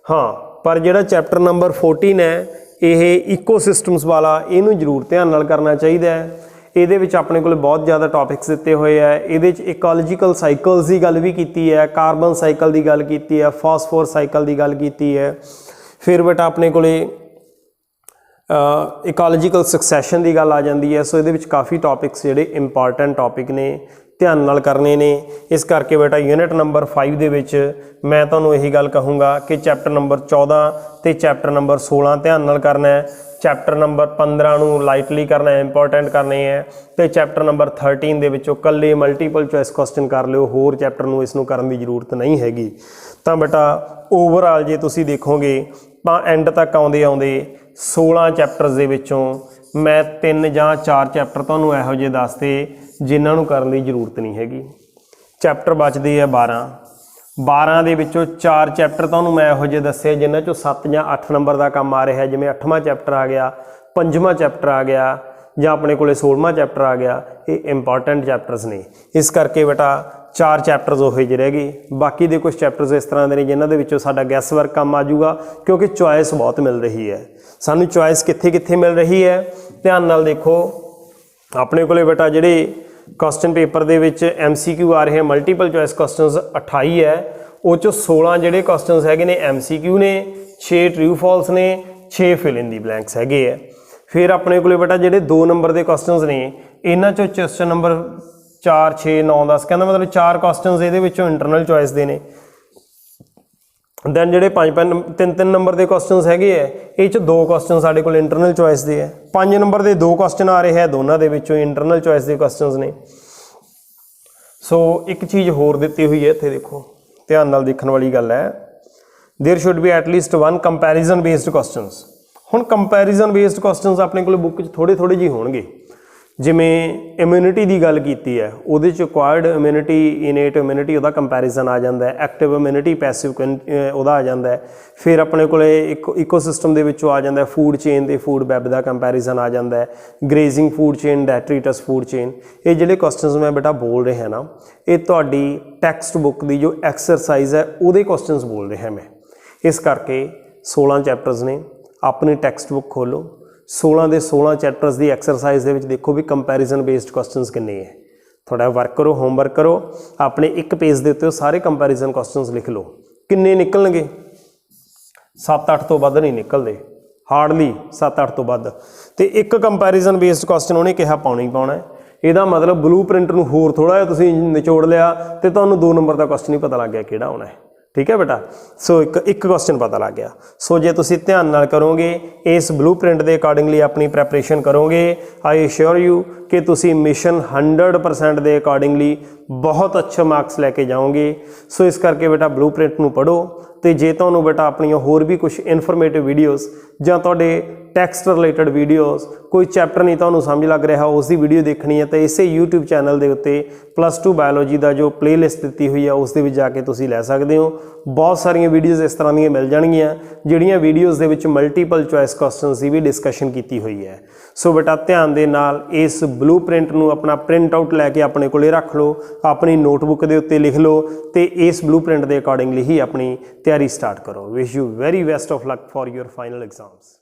हाँ, पर जिहड़ा चैप्टर नंबर 14 है यह इकोसिस्टम्स वाला, इनू जरूर ध्यान नाल करना चाहिए है। ਇਹਦੇ ਵਿੱਚ ਆਪਣੇ ਕੋਲ बहुत ज़्यादा टॉपिक्स ਦਿੱਤੇ ਹੋਏ ਹੈ। ਇਹਦੇ ਚ ਇਕੋਲੋਜੀਕਲ ਸਾਈਕਲਸ ਦੀ ਗੱਲ ਵੀ ਕੀਤੀ ਹੈ, ਕਾਰਬਨ ਸਾਈਕਲ ਦੀ ਗੱਲ ਕੀਤੀ ਹੈ, ਫਾਸਫੋਰ ਸਾਈਕਲ ਦੀ ਗੱਲ ਕੀਤੀ ਹੈ। ਫਿਰ ਬੇਟਾ ਆਪਣੇ ਕੋਲੇ ਇਕੋਲੋਜੀਕਲ ਸਕਸੈਸ਼ਨ ਦੀ ਗੱਲ ਆ ਜਾਂਦੀ ਹੈ। ਸੋ ਇਹਦੇ ਵਿੱਚ ਕਾफ़ी ਟੌਪਿਕਸ ਜਿਹੜੇ ਇੰਪੋਰਟੈਂਟ ਟੌਪਿਕ ਨੇ, ध्यान नाल करने ने। इस करके बेटा यूनिट नंबर 5 दे विच मैं तुहानूं यही गल कहूँगा कि चैप्टर नंबर 14 ते चैप्टर नंबर 16 ध्यान नाल करना है। चैप्टर नंबर 15 नूं लाइटली करना है, इंपॉर्टेंट करने हैं। तो चैप्टर नंबर 13 दे विचों कल्ले मल्टीपल चॉइस क्वेश्चन कर लिओ, होर चैप्टर नूं इसनूं करन दी जरूरत नहीं हैगी। तो बेटा ओवरऑल जे तुसीं देखोगे तो एंड तक आउंदे आउंदे 16 चैप्टर्स दे विचों मैं 3 या 4 चैप्टर तुहानूं इहो जिहे दसते जिन्हां नूं करन दी जरूरत नहीं हैगी। चैप्टर बचदे है 12 दे विचों 4 चैप्टर तुहानूं मैं इहो जिहे दस्से जिन्हां चों 7 या 8 नंबर का काम आ रहा है। जिवें 8वां चैप्टर आ गया, 5वां चैप्टर आ गया, या अपने कोले 16वां चैप्टर आ गया। ये इंपॉर्टेंट चैप्टर्स ने। इस करके बेटा 4 चैप्टर्स उहे जे रह गए। बाकी दे कुछ चैप्टर्स इस तरह के ने जिन्हां दे विचों साडा गैस वर्क काम आ जाऊगा, क्योंकि चॉइस बहुत मिल रही है। सानूं चॉइस कित्थे कित्थे मिल रही है, ध्यान नाल देखो। अपने कोले बेटा जिहड़े क्वेश्चन पेपर दे विच MCQ आ रहे हैं, मल्टीपल चॉइस क्वेश्चनस 28 है, वो चो 16 जिहड़े क्वेश्चनस हैगे ने MCQ ने, 6 ट्रू फॉल्स ने, 6 फिल इन दी ब्लैंक्स हैगे है। फिर अपने कोले बेटा जिहड़े 2 नंबर के क्वेश्चनस ने, इन्हां चों क्वेश्चन नंबर 4 6 9 10 कहना मतलब 4 क्वेश्चनस इहदे विचों इंटरनल चॉइस दे ने। दैन जिहड़े 3 नंबर के क्वेश्चनस हैगे है, ये 2 क्वेश्चन साडे कोल इंटरनल चॉइस दे है। 5 नंबर के 2 क्वेश्चन आ रहे हैं, दोनों के विचों इंटरनल चॉइस के क्वेश्चनस ने। सो एक चीज़ होर दिती हुई है इत्थे देखो, ध्यान नाल देखण वाली गल है। There should be at least 1 comparison based questions. हुण कंपैरिजन बेस्ड क्वेश्चनस अपने कोल बुक थोड़े थोड़े जी होणगे। जिमें इम्यूनिटी की गल की है, उहदे च एक्वायर्ड इम्यूनिटी, इनेट इम्यूनिटी उहदा कंपैरिजन आ जाता है, एक्टिव इम्यूनिटी पैसिव उहदा आ जाता है। फिर अपने को इकोसिस्टम दे विचों आ जाता है फूड चेन ते फूड वैब का कंपैरिजन आ जाता है, grazing food chain, detritus food chain. ये जिहड़े क्वेश्चनस मैं बेटा बोल रहे हैं ना, ये तुहाडी टैक्सट बुक की जो एक्सरसाइज है उहदे क्वेश्चनस बोल रहे हैं मैं। इस करके 16 चैप्टर्स ने, अपनी टैक्सट बुक खोलो, 16 के 16 चैप्टर्स की एक्सरसाइज के देखो भी कंपैरिजन बेस्ड क्वेश्चनस किन्ने है। थोड़ा वर्क करो, होमवर्क करो, अपने एक पेज के उत्ते सारे कंपैरिजन क्वेश्चनस लिख लो। किन्ने निकलणगे? 7-8 तो वध नहीं निकलते, हार्डली 7-8 तो वध। तो एक कंपैरिजन बेस्ड क्वेश्चन उन्हें कहा पाउना ही पाउना है। ਇਹਦਾ मतलब ब्लू प्रिंट ਨੂੰ ਹੋਰ थोड़ा ਜਿਹਾ ਤੁਸੀਂ ਨਿਚੋੜ ਲਿਆ ਤੇ ਤੁਹਾਨੂੰ 2 ਨੰਬਰ ਦਾ क्वेश्चन ही पता लग गया ਕਿਹੜਾ ਆਉਣਾ है। ठीक है बेटा। सो एक क्वेश्चन पता लग गया। सो जे तुसी ध्यान नाल करोगे, इस ब्लू प्रिंट के अकॉर्डिंगली अपनी प्रैपरेशन करोगे, आई एश्योर यू कि तुसी मिशन 100% के अकॉर्डिंगली बहुत अच्छे मार्क्स लैके जाओगे। सो इस करके बेटा ब्लू प्रिंट नूं पढ़ो। तो जे तुहानूं बेटा अपनी होर भी कुछ इनफॉर्मेटिव वीडियोज़ जां तुहाडे टैक्सट रिलेटेड वीडियोज़, कोई चैप्टर नहीं तुहानूं समझ लग रहा उसकी वीडियो देखनी है, तो इसे यूट्यूब चैनल के उत्ते +2 बायोलॉजी का जो प्लेलिस्ट दी हुई है उस दे विच जाके तुसीं लै सकदे हो। बहुत सारिया वीडियोज़ इस तरह दी मिल जाणगियां जिहड़ियां वीडियोज़ दे विच मल्टीपल चॉइस क्वेश्चनस की भी डिस्कशन की हुई है। सो बेटा ध्यान दे नाल इस ब्लू प्रिंट नूं अपना प्रिंट आउट लैके अपने कोले रख लो, अपनी नोटबुक के उत्ते लिख लो तो इस ब्लूप्रिंट के अकॉर्डिंगली ही अपनी तैयारी स्टार्ट करो। Wish you very best of luck for your final exams.